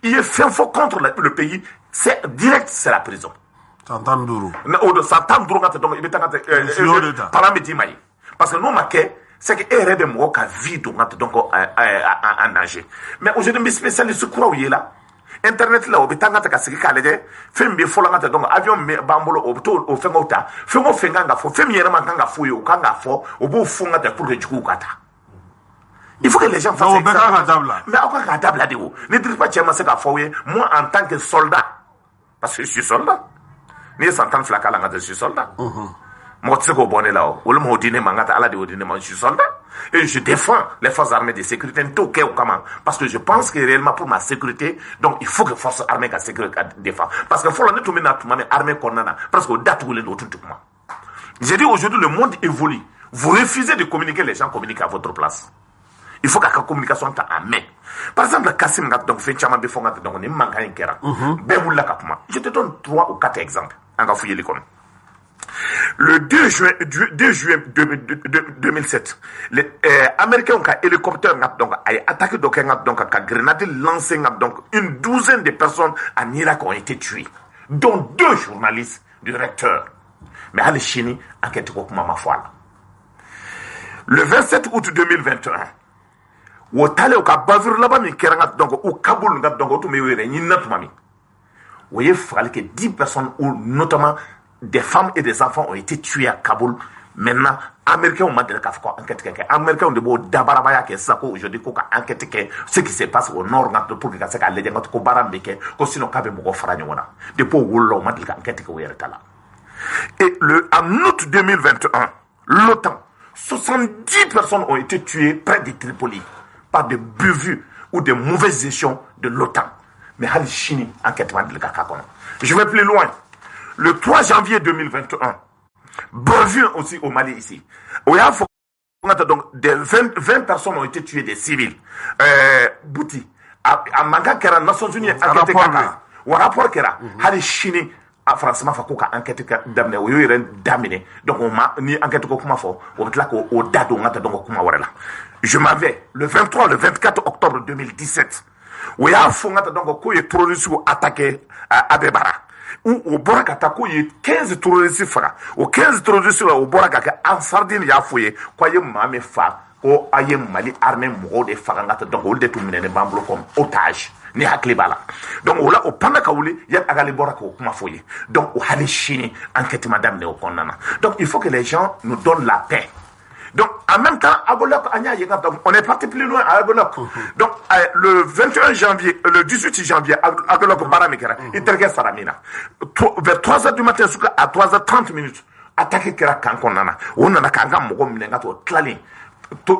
il est fait fort contre le pays c'est direct c'est la prison Santanduru na o de Santanduru ngata donc il betanga paramedi mai parce que nous marqué c'est que erreur de moi ka vie donc en danger mais aujourd'hui mes spécialistes croient là internet là obetanga ta siki kale de fem be fola ngata donc avion me bambolo obuto o fenga uta fengo fenga nga fo fem yere man kanga fo yo kanga fo obo funga ta pour que juku kata il faut que les gens fassent mais à quoi table de où ne dites pas tiens c'est ka fo moi en tant que soldat parce que je suis soldat ni s'entend flaka là ngata je suis soldat Moi, tu sais qu'au bonnet là, ou le mot dîner, mangata, ala de au dîner, je suis soldat. Et je défends les forces armées de sécurité, tout cas, comment. Parce que je pense que réellement pour ma sécurité, donc il faut que les forces armées de sécurité défendent. Parce que faut la nettoyer notre armée qu'on a, parce que date où les autres tout le monde. J'ai dit aujourd'hui, le monde évolue. Vous refusez de communiquer, les gens communiquent à votre place. Il faut que la communication soit en main. Par exemple, Kassim, donc, fait chama befonga, donc, on est manquant un kera. Je te donne 3 ou 4 exemples. On va fouiller l'économie. Le 2 juin 2007, les Américains ont un hélicoptère donc attaqué donc un grenade lancé donc une douzaine de personnes en Irak ont été tuées, dont 2 journalistes du recteur. Mais à l'Chine, enquête pour ma foi. Le 27 août 2021, au Tale au Kabavur là-bas, mais donc au Kaboul donc au Tumewere, il n'a pas mis. Vous voyez, il fallait que 10 personnes, ou notamment des femmes et des enfants, ont été tués à Kaboul. Maintenant, Américains ont demandé qu'à enquête. Américains ont demandé d'Abarabaya que ça, aujourd'hui, qu'on enquête ce qui se passe au nord, pour que ça soit les gens qui ont baramé, que sinon, qu'il y ait beaucoup de frères. Depuis où l'on a demandé enquête qui est là. Et en août 2021, l'OTAN, 70 personnes ont été tuées près de Tripoli par des buvus ou des mauvaises gestions de l'OTAN. Mais Hali Chini, enquête de l'Ekakakona. Je vais plus loin. Le 3 janvier 2021, Bovin aussi au Mali ici. Donc, 20 personnes ont été tuées, des civils. Bouti. À Manga Kera, Nations Unies, enquête Kaka. Ou rapport Kera, Hali Chini, franchement, il faut qu'on enquête d'amener. Ou y d'amener. Donc, on m'a ni enquête comment faut. On va là au dado, on a donc comment voilà. Je m'en vais. Le 23, le 24 octobre 2017. Où il y a un fond donc où il terroristes attaqué à Abebara. Où au Borakata, il y a 15 terroristes frères. Au 15 terroristes au Borakata, en Sardine, il y a fouillé. Quoi, il y a mamé fa, ou aïe Mali armé moro de Farangata, donc au détourné de bambou comme otage. Ni haklibala. Donc, là, au Pandakaouli, il y a Agali Boraka au Kumafoye. Donc, au Halishini, enquête madame Néo Kondana. Donc, il faut que les gens nous donnent la paix. Donc, en même temps, on est parti plus loin à Agolok. Donc, le 21 janvier, le 18 janvier, Agolok Baramekera, il tergue Saramina. Vers 3h du matin, à 3h30 minutes, attaqué Kera Kankonana. On a Kanga Mogominato, Tlali. Plus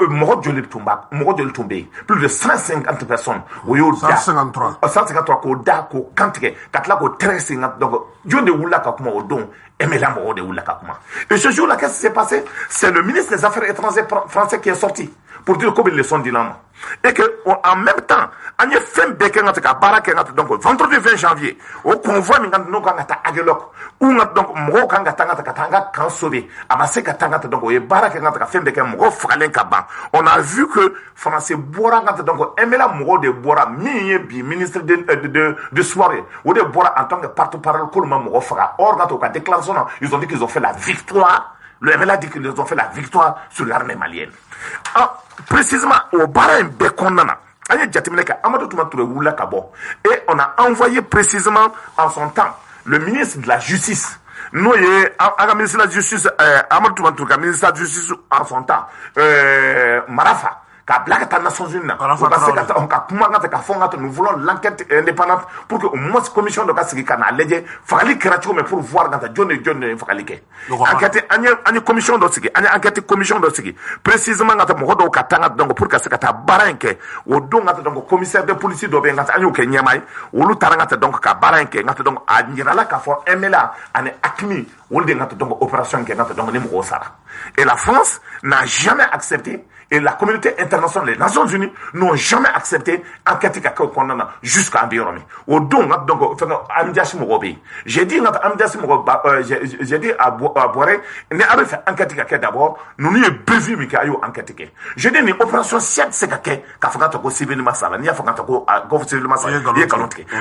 de 150 personnes. 153. 153 ko da ko kantike katla ko 350 donc Dieu de Oula Kakuma au don Emela Moro de Oula Kakuma. Et ce jour-là, qu'est-ce qui s'est passé? C'est le ministre des Affaires étrangères français qui est sorti pour dire comment ils le sont d'Ilan. Et que en même temps, on y a fait donc vendredi 20 janvier, au convoi nous kangata agelok ou donc mo kangata katanga kan sauvé amase katanga donc e baraka ngata fait beken mo fralen kaba. On a vu que français bora ngata donc Emela Moro de bora bi ministre de soirée ou de bora en tant que porte-parole pour mo fra or ngata ka déclaration ils ont dit qu'ils ont fait la victoire. Le MLA dit qu'ils ont fait la victoire sur l'armée malienne. Précisément, au Barin Bekondana, et on a envoyé précisément en son temps le ministre de la Justice. Nous, le ministre de la Justice, Amadou Toumatoura, ministre de la Justice en son temps, Marafa. Nous voulons l'enquête indépendante pour que au moins commission de casse qui a légué fallait créer mais pour voir dans John Falike enquête une commission d'osiki une enquête commission d'osiki précisément dans modo katanga donc pour que ça ta baranke au donc donc commissaire de police do benga anyo ke nyamai wolu taranga donc ka baranke ngata donc a nyirala ka fo MLA ane akmi wolde ngata donc opération ke ngata donc ni mo sara. Et la France n'a jamais accepté. Et la communauté internationale, les Nations Unies, n'ont jamais accepté enquête jusqu'à Ambiromi. Au don, donc, j'ai dit à Boiré, n'est pas fait enquête d'abord, nous n'y besoin de enquête. J'ai dit une opération 7 c'est qu'a fait civilement ça, n'y a fait civilement ça,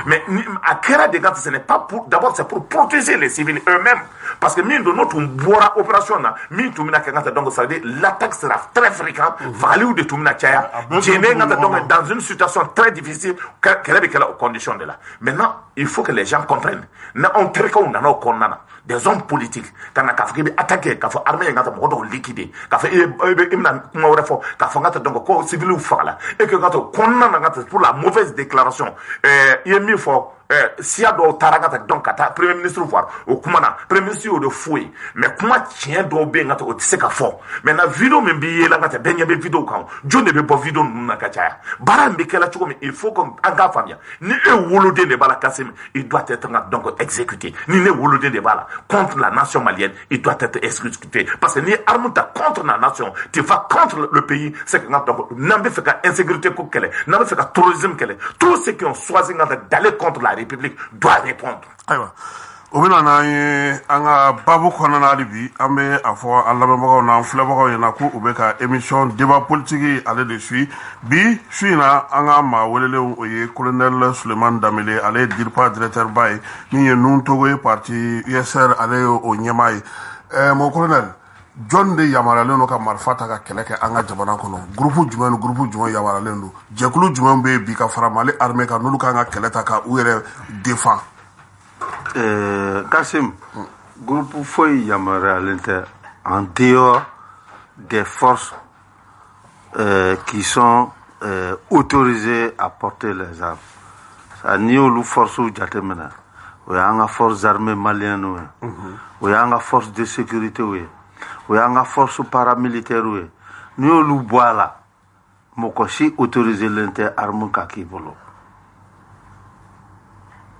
mais à Kera des gars, ce n'est pas pour, d'abord, c'est pour protéger les civils eux-mêmes. Parce que mine de notre opération, mine de donc ça veut dire l'attaque sera très fréquente. Value de Toumina Tchaya, dans une situation très difficile, quelle est la condition de là. Maintenant, il faut que les gens comprennent. Des hommes politiques, quand on a attaqué, quand on a armé, quand on a liquidé, quand on a donc civil ou là, et que quand on a pour la mauvaise déclaration, il est mieux fort. siya dɔw taara ka taa donc ka taa premier ministre voir o kuma na premier ministre y'o de fo ye mais kuma tiɲɛ dɔw bɛ yen ka taa o tɛ se ka fɔ maintenant vidéo min b'i ye la ka taa bɛɛ ɲɛ bɛ vidéo kan jɔn de bɛ bɔ vidéo ninnu na ka caya baara in bɛ kɛla cogo min il faut que an k'a faamuya ni e woloden de b'a la Kassim il doit être donc exécuté ni ne woloden de b'a la contre la nation malienne il doit être exécuté parce que ni arme ta contre la nation tu vas contre le pays c'est que donc n'an bɛ fɛ ka insécurité ko kɛlɛ n'an bɛ fɛ ka terrorisme kɛlɛ tous ceux qui ont choisi d'aller contre la République doivent répondre. Ayiwa o bɛna n'an ye an ka babu kɔnɔna hali bi an bɛ a fɔ an lamɛnbagaw n'an filɛbagaw ɲɛna ko u bɛ ka émission débat politique ale de suit bi su in na an ka maa welelenw o ye colonel Sulemani Danbele ale ye DIRPA directeur ba ye min ye Nuhun Togo ye parti USR ale ye o ɲɛmaa ye mon colonel jɔn de yamaruyalen don ka marifa ta ka kɛlɛ kɛ an ka jamana kɔnɔ groupe jumɛn ni groupe jumɛn yamaruyalen don jɛkulu jumɛn bɛ yen bi ka fara Mali armée kan n'olu kan ka kɛlɛ ta ka u yɛrɛ défend. Kassim, groupe foyi yamaruyalen tɛ en dehors des forces qui sont autorisées à porter les armes. Ça n'i y'olu forces jateminɛ o y'an ka forces armées maliennes ye o y'an ka forces de sécurité ye o y'an ka forces paramilitaires ye n'i y'olu bɔ a la mɔgɔ si autoriselen tɛ arme ka k'i bolo.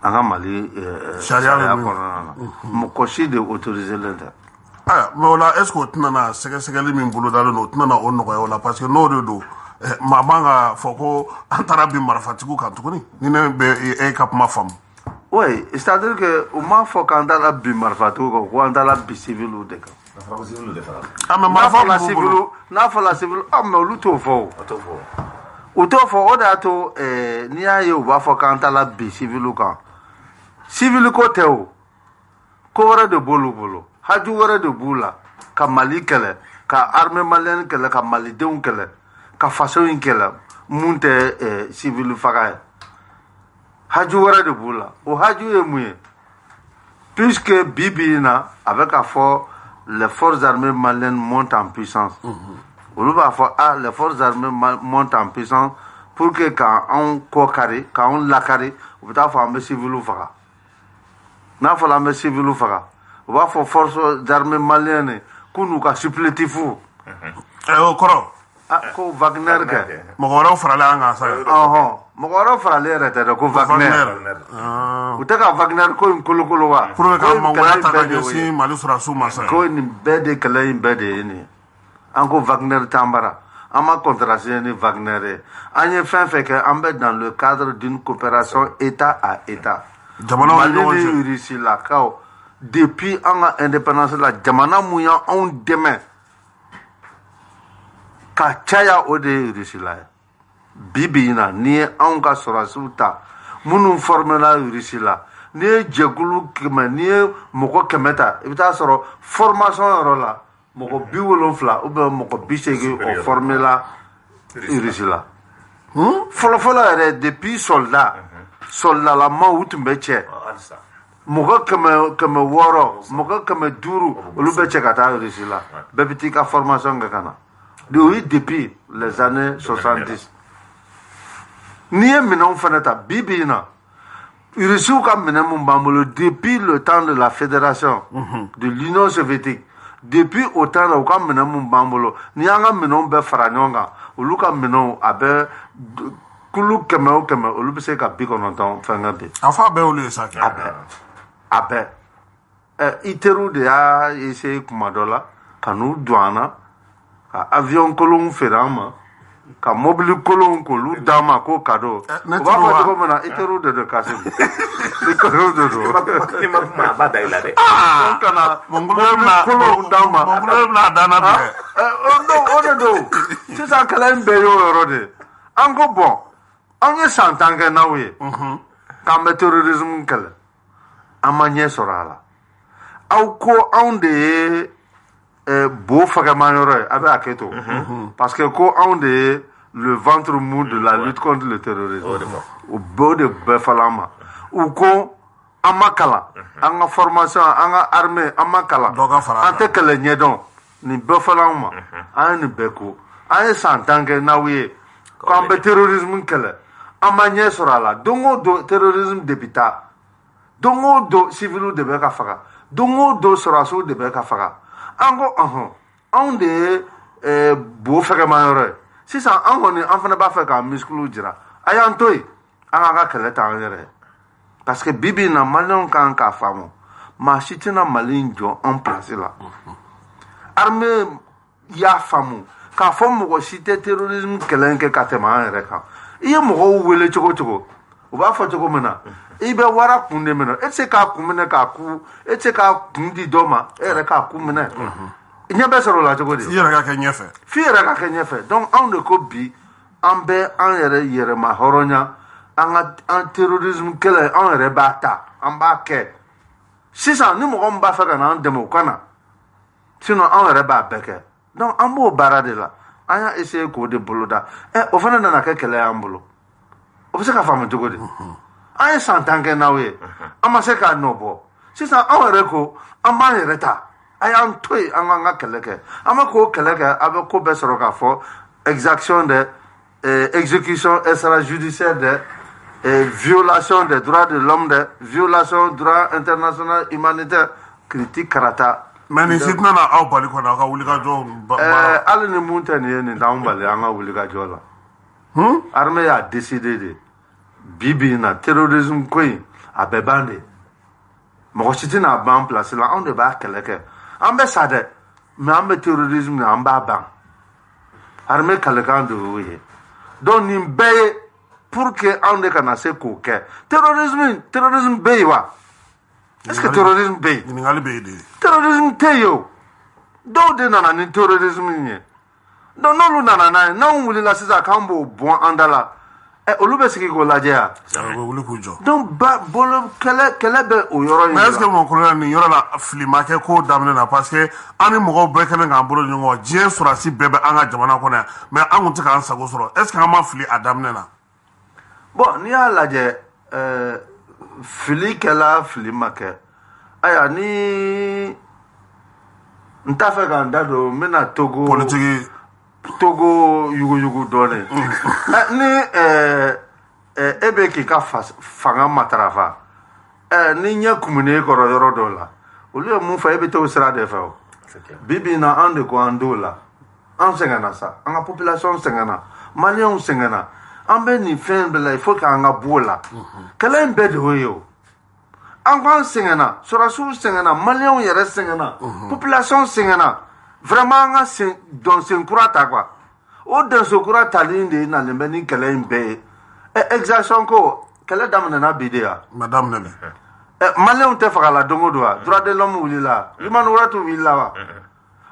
An ka Mali sariya kɔnɔna na mɔgɔ si de autoriselen tɛ. Mais o la est-ce que o tɛna na sɛgɛsɛgɛli min bolodalen don o tɛna na o nɔgɔya o la parce que n'o de don maa man ka fɔ ko an taara bin marifatigiw kan tuguni ni ne bɛ e ka kuma faamu. Oui, c'est-à-dire que u m'a fɔ k'an taara bin marifatigiw kan ko an taara bin civiliw de kan. N'a fɔla civil mais olu t'o fɔ o. U t'o fɔ o de y'a to n'i y'a ye u b'a fɔ k'an taara bin civiliw kan civil ko tɛ o ko wɛrɛ de b'olu bolo haju wɛrɛ de b'u la ka Mali kɛlɛ ka armée malienne kɛlɛ ka malidenw kɛlɛ ka faso in kɛlɛ mun tɛ civil faga ye haju wɛrɛ de b'u la o haju ye mun ye puisque bi in na a bɛ ka fɔ les forces armées maliennes montent en puissance olu b'a fɔ les forces armées montent en puissance pour que k'anw kɔkari k'anw lakari u bɛ taa fɔ an bɛ civiliw faga n'a fɔra an bɛ civiliw faga u b'a fɔ forces armées maliennes k'u n'u ka supplétifs o kɔrɔ ko Wagner kɛ mɔgɔ wɛrɛw faralen an kan sa mɔgɔ wɛrɛw faralen yɛrɛ tɛ dɛ ko Wagner u tɛ ka Wagner ko in kolokolo wa pour que ka mɔgɔya ta ka ɲɛsin Mali sɔrɔdasiw ma sa ko nin bɛɛ de kɛlɛ in bɛɛ de ye nin ye an ko Wagner t'an bara an ma contrat signé ni Wagner ye an ye fɛn fɛn kɛ an bɛ dans le cadre d'une coopération état à état Mali ni Russie lakaw depuis an ka indépendance la jamana mun y'anw dɛmɛ ka caya o de ye Russie la ye bi in na n'i ye anw ka sɔrɔdasiw ta minnu formela Russie la n'i ye jɛkulu 100 n'i ye mɔgɔ 100 ta i bɛ taa sɔrɔ formation yɔrɔ la mɔgɔ 70 ou bien mɔgɔ 80 o formela Russie la fɔlɔfɔlɔ yɛrɛ depuis soldalamaw u tun bɛ cɛ mɔgɔ 600 mɔgɔ 500 olu bɛ cɛ ka taa Russie la bɛɛ bɛ t'i ka formation kɛ ka na depuis les années 70 n'i ye minɛnw fana ta bi in na Russiw ka minɛn mun b'an bolo depuis le temps de la fédération de l'Union soviétique depuis au temps la u ka minɛn mun b'an bolo n'i y'an ka minɛnw bɛɛ fara ɲɔgɔn kan olu ka minɛnw a bɛ kulu 100 o 100 olu bɛ se ka 90 fɛnkɛ bi a fɔ a bɛɛ olu ye sa kɛ a bɛɛ ITER de y'a essayé kuma dɔ la ka n'u don an na ka avion kolonw feere an ma ka mobili kolonw k'olu d'an ma ko cadeau u b'a fɔ cogo min na ITER de don Kassim ITER de don i ma kuma a b'a da i la dɛ kana mobili kolonw d'an ma mɔgɔ bɛna danna tigɛ o de don sisan kɛlɛ in bɛɛ y'o yɔrɔ de an ko bon an ye san 10 kɛ n'aw ye k'an bɛ terrorisme kɛlɛ an ma ɲɛ sɔrɔ a la aw ko anw de ye bo fagama yɔrɔ ye a bɛ hakɛ to parce que ko anw de ye le ventre mou de la lutte contre le terrorisme o bɛɛ de bɛɛ fɔla an ma u ko an ma kalan an ka formation an ka armée an ma kalan an tɛ kɛlɛ ɲɛdɔn nin bɛɛ fɔla an ma an ye nin bɛɛ ko an ye san 10 kɛ n'aw ye k'an bɛ terrorisme kɛlɛ an ma ɲɛ sɔrɔ a la don o don terrorisme de bɛ taa don o don civiliw de bɛ ka faga don o don sɔrɔdasiw de bɛ ka faga an ko anw de ye bo fɛgɛmayɔrɔ ye sisan an kɔni an fana b'a fɛ k'an misikiliw jira a y'an to yen an k'an ka kɛlɛ ta an yɛrɛ ye parce que bi bi in na maliyɛnw kan k'a faamu maa si tɛna mali in jɔ an place la armée y'a faamu k'a fɔ mɔgɔ si tɛ terrorisme kɛlɛ kɛ ka tɛmɛ an yɛrɛ kan i ye mɔgɔw wele cogo o cogo u b'a fɔ cogo min na i bɛ wara kun de minɛ e tɛ se k'a kun minɛ k'a ku e tɛ se k'a kun di dɔ ma e yɛrɛ k'a kun minɛ ɲɛ bɛ sɔrɔ o la cogo di f'i yɛrɛ ka kɛ ɲɛfɛ f'i yɛrɛ ka kɛ ɲɛfɛ donc anw de ko bi an bɛ an yɛrɛ yɛrɛma hɔrɔnya an terrorisme kɛlɛ anw yɛrɛ b'a ta an b'a kɛ sisan ni mɔgɔ min b'a fɛ ka na an dɛmɛ o ka na sinon anw yɛrɛ b'a bɛɛ kɛ donc an b'o baara de la an y'a essayer k'o de boloda o fana nana kɛ kɛlɛ y'an bolo o bɛ se ka faamu cogo di an ye san 10 kɛ n'aw ye an ma se k'a nɔ bɔ sisan anw yɛrɛ ko an b'an yɛrɛ ta a y'an to yen an k'an ka kɛlɛ kɛ an bɛ k'o kɛlɛ kɛ a bɛ ko bɛɛ sɔrɔ k'a fɔ exaction de exécution extrajudiciaire de violation des droits de l'homme de violation droit international humanitaire critique karata mais nin si tɛna na aw bali kɔni aw ka wulikajɔ hali ni mun tɛ nin ye nin t'anw bali an ka wulikajɔ la armée y'a décidé de bi bi in na terrorisme ko in a bɛ ban de mɔgɔ si tɛna ban place la anw de b'a kɛlɛ kɛ an bɛ sa dɛ mais an bɛ terrorisme na an b'a ban armée kalekan de y'o ye donc nin bɛɛ ye pour que anw de kana se k'o kɛ terrorisme bɛ yen wa est ce que terrorisme bɛ yen ɲininkali bɛ yen de terrorisme tɛ yen o dɔw de nana ni terrorisme in ye donc n'olu nana n'a ye n'anw wulila sisan k'an b'o bɔn an da la olu bɛ sigi k'o lajɛ yan u bɛ wuli k'u jɔ donc bolo kɛlɛ bɛ o yɔrɔ in mais est ce que mɔgɔkɔrɔla nin yɔrɔ la fili ma kɛ ko daminɛ na parce que an ni mɔgɔw bɛɛ kɛlen k'an bolo ɲɔgɔn kɔ diɲɛ sɔrɔdasi bɛɛ bɛ an ka jamana kɔnɔ yan mais an tun tɛ k'an sago sɔrɔ est ce que an ma fili a daminɛ na bon n'i y'a lajɛ fili kɛla fili ma kɛ ayiwa ni n t'a fɛ k'an da don n bɛna togo yuguyugu dɔɔnin ni e bɛ k'i ka fanga matarafa ni ɲɛ kumuni e kɔrɔ yɔrɔ dɔw la olu ye mun fɔ e bɛ t'o sira de fɛ o bi bi in na an de ko an t'o la an sɛgɛnna sa an ka population sɛgɛnna maliyɛnw sɛgɛnna an bɛ nin fɛn bɛɛ la il faut k'an ka bɔ o la kɛlɛ in bɛɛ de y'o ye o an k'an sɛgɛnna sɔrɔdasiw sɛgɛnna maliyɛnw yɛrɛ sɛgɛnna population sɛgɛnna vraiment an ka dɔnsen kura ta quoi o dɔnsen kura tali de nalen bɛ ni kɛlɛ in bɛɛ ye exaction ko kɛlɛ daminɛna bi de ya ma daminɛ maliyɛnw tɛ faga la don o don wa droit de l'homme wulila human rights wulila wa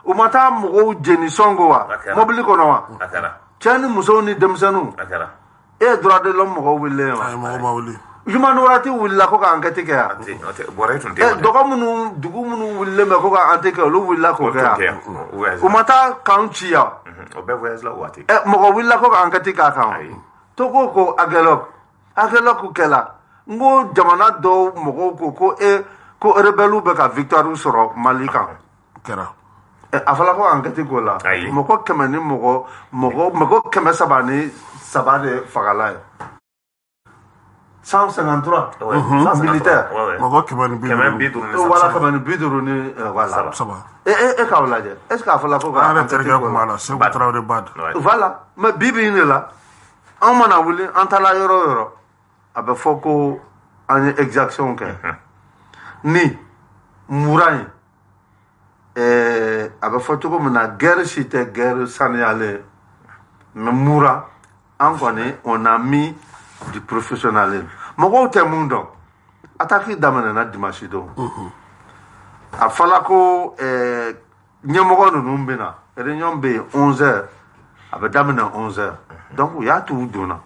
u ma taa mɔgɔw jeni sɔngo wa mobili kɔnɔ wa cɛ ni musow ni denmisɛnninw e ye droit de l'homme mɔgɔw wililen wa mɔgɔ ma wuli human rights wulila ko ka enquête kɛ yan dɔgɔ minnu dugu minnu wulilen bɛ ko ka enquête kɛ olu wulila k'o kɛ yan u ma taa kan ci yan mɔgɔ wulila ko ka enquête k'a kan togo ko agɛlɔku kɛla n ko jamana dɔw mɔgɔw ko rebelle bɛ ka victoire sɔrɔ mali kan kɛra a fɔra ko enquête k'o la mɔgɔ 100 ni mɔgɔ 300 de fagala ye 153 militaire mɔgɔ 150 wala 150 ni wala e k'aw lajɛ est ce que a fɔra ko ka an yɛrɛ terikɛ kun b'a la Segu Tarawele Bad voilà mais bi bi in de la an mana wuli an taala yɔrɔ o yɔrɔ a bɛ fɔ ko an ye exaction kɛ ni mura in a bɛ fɔ cogo min na guerre si tɛ guerre saniyalen mais mura an kɔni on a mis du professionnalisme mɔgɔw tɛ mun dɔn attaque daminɛna dimanche don a fɔra ko ɲɛmɔgɔ ninnu bɛ na réunion bɛ yen 11h a bɛ daminɛ 11h donc u y'a to u donna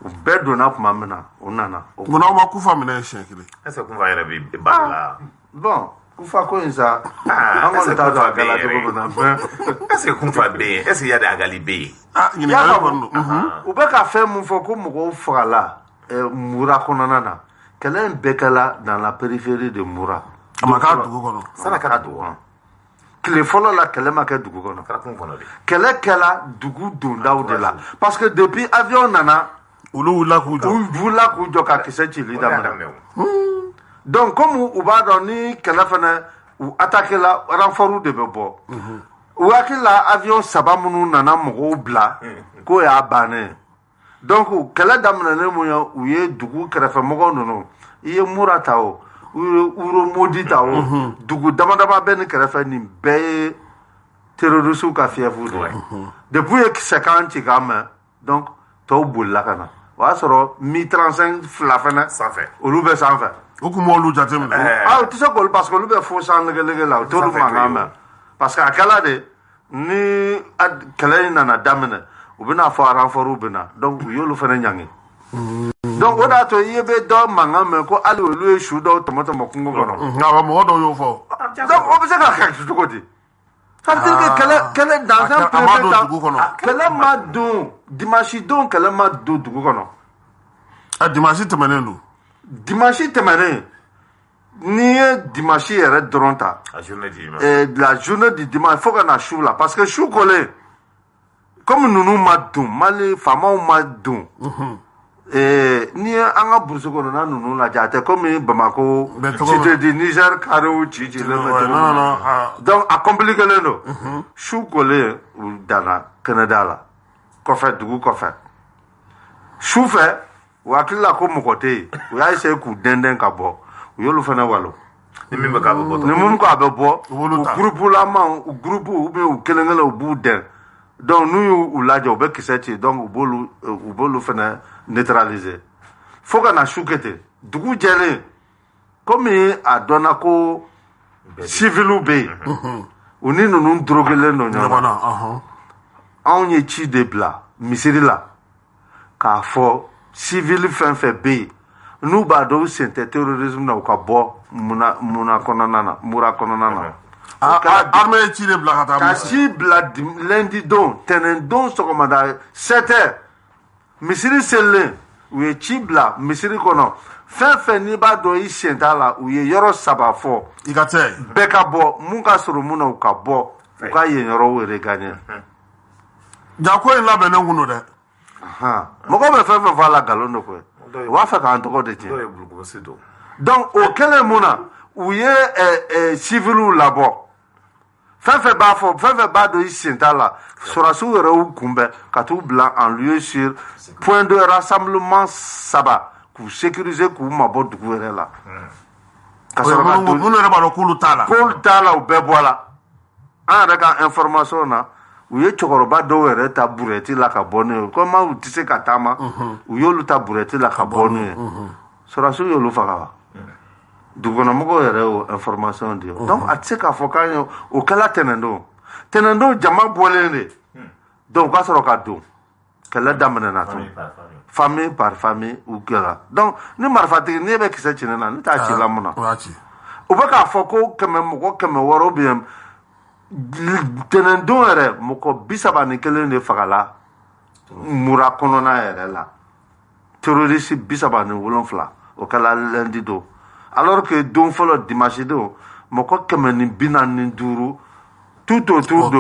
u bɛɛ donna tuma min na u nana munna aw ma kufa minɛ siɲɛ kelen est ce que kufa yɛrɛ bɛ balo la bon kufa ko in sa an kɔni t'a dɔn a kɛla cogo min na mais est ce que kufa bɛ yen est ce que yadi agali bɛ yen ɲininkali kɔni don u bɛ ka fɛn mun fɔ ko mɔgɔw fagala mura kɔnɔna na kɛlɛ in bɛɛ kɛla dans la périphérie de mura a ma k'a dugu kɔnɔ sanni a kɛra dugu kɔnɔ tile fɔlɔ la kɛlɛ ma kɛ dugu kɔnɔ kɛlɛ kɛla dugu dondaw de la parce que depuis avion nana olu wulila k'u jɔ u wulila k'u jɔ ka kisɛ cili daminɛ donc comme u b'a dɔn ni kɛlɛ fɛnɛ u attaqué la renfort de bɛ bɔ u hakili la avion 3 minnu nana mɔgɔw bila k'o y'a bannen donc kɛlɛ daminɛlen mun ye u ye dugu kɛrɛfɛmɔgɔw ninnu i ye mura ta o u ye uromodi ta o dugu damadama bɛ nin kɛrɛfɛ nin bɛɛ ye terroriste ka fièvre de ye depuis ye sɛkan ci k'a mɛn donc tɔw bolila ka na o y'a sɔrɔ mi 35 fila fɛnɛ sanfɛ olu bɛ sanfɛ o kun b'olu jateminɛ u tɛ se k'olu parce que olu bɛ fo san lege la u t'olu mankan mɛn parce que a kɛla de ni kɛlɛ in nana daminɛ u bɛna fɔ renfort bɛna donc u y'olu fɛnɛ ɲangi donc o de y'a to i bɛ dɔ mankan mɛn ko hali olu ye su dɔw tɔmɔtɔmɔ kungo kɔnɔ nka mɔgɔ dɔw y'o fɔ donc o bɛ se ka kɛ cogo di ça veut dire que kɛlɛ dans un premier temps kɛlɛ ma don dimanche don kɛlɛ ma don dugu kɔnɔ dimanche tɛmɛnen don dimanche tɛmɛnen n'i ye dimanche yɛrɛ dɔrɔn ta la journée du dimanche fo ka na su la parce que su kolen comme ninnu ma don mali faamaw ma don n'i ye an ka burusi kɔnɔna ninnu lajɛ a tɛ comme bamako cité du niger karew cilen bɛ donc a compliquélen don su kolen u danna kɛnɛda la kɔfɛ dugu kɔfɛ su fɛ u hakili la ko mɔgɔ tɛ yen u y'a essayer k'u dɛndɛn ka bɔ u y'olu fana walo ni min bɛ k'a bɛ bɔ ni mun ko a bɛ bɔ u groupelama u groupe ou bien u kelen kelen u b'u dɛn donc n'u y'u lajɛ u bɛ kisɛ ci donc u b'olu fana neutraliser fo ka na su kɛ ten dugu jɛlen komi a dɔnna ko civiliw bɛ yen u ni ninnu droguelen don ɲɔgɔn na anw ye ci de bila misiri la k'a fɔ civil fɛn fɛn bɛ yen n'u b'a dɔn u sen tɛ terrorisme na u ka bɔ mura kɔnɔna na armée ye ci de bila ka taa ka ci bila lundi don tɛnɛn don sɔgɔmada 7h misiri selilen u ye ci bila misiri kɔnɔ fɛn fɛn n'i b'a dɔn i sen t'a la u ye yɔrɔ 3 fɔ i ka tɛ bɛɛ ka bɔ mun ka sɔrɔ mun na u ka bɔ u ka yen yɔrɔw regagner ja ko in labɛnnen kun don dɛ mɔgɔ bɛ fɛn fɛn fɔ a la nkalon don koyi u b'a fɛ k'an tɔgɔ de tiɲɛ donc o kɛlen mun na u ye civiliw labɔ fɛn fɛn b'a fɔ fɛn fɛn b'a dɔn i sen t'a la sɔrɔsiw yɛrɛ y'u kunbɛn ka t'u bila en lieu sur point de rassemblement 3 k'u sécuriser k'u mabɔ dugu yɛrɛ la ka sɔrɔ ka don minnu yɛrɛ b'a dɔn k'olu t'a la u bɛɛ bɔra an yɛrɛ ka information na u ye cɛkɔrɔba dɔw yɛrɛ ta burɛti la ka bɔ n'u ye comme u tɛ se ka taama u y'olu ta burɛti la ka bɔ n'u ye sɔrɔsiw y'olu faga wa dugukɔnɔmɔgɔw yɛrɛ y'o information di donc a tɛ se k'a fɔ k'an ye o kɛla tɛnɛn don jama bɔlen de donc u ka sɔrɔ ka don kɛlɛ daminɛna tun famille par famille u kɛra donc ni marifatigi n'e bɛ kisɛ ci ne na ne t'a ci la mun na u bɛ k'a fɔ ko mɔgɔ 100 ou bien tɛnɛn don yɛrɛ mɔgɔ 31 de fagala mura kɔnɔna yɛrɛ la terroriste 37 o kɛla lundi don alors que don fɔlɔ dimanche don mɔgɔ 145 tout autour de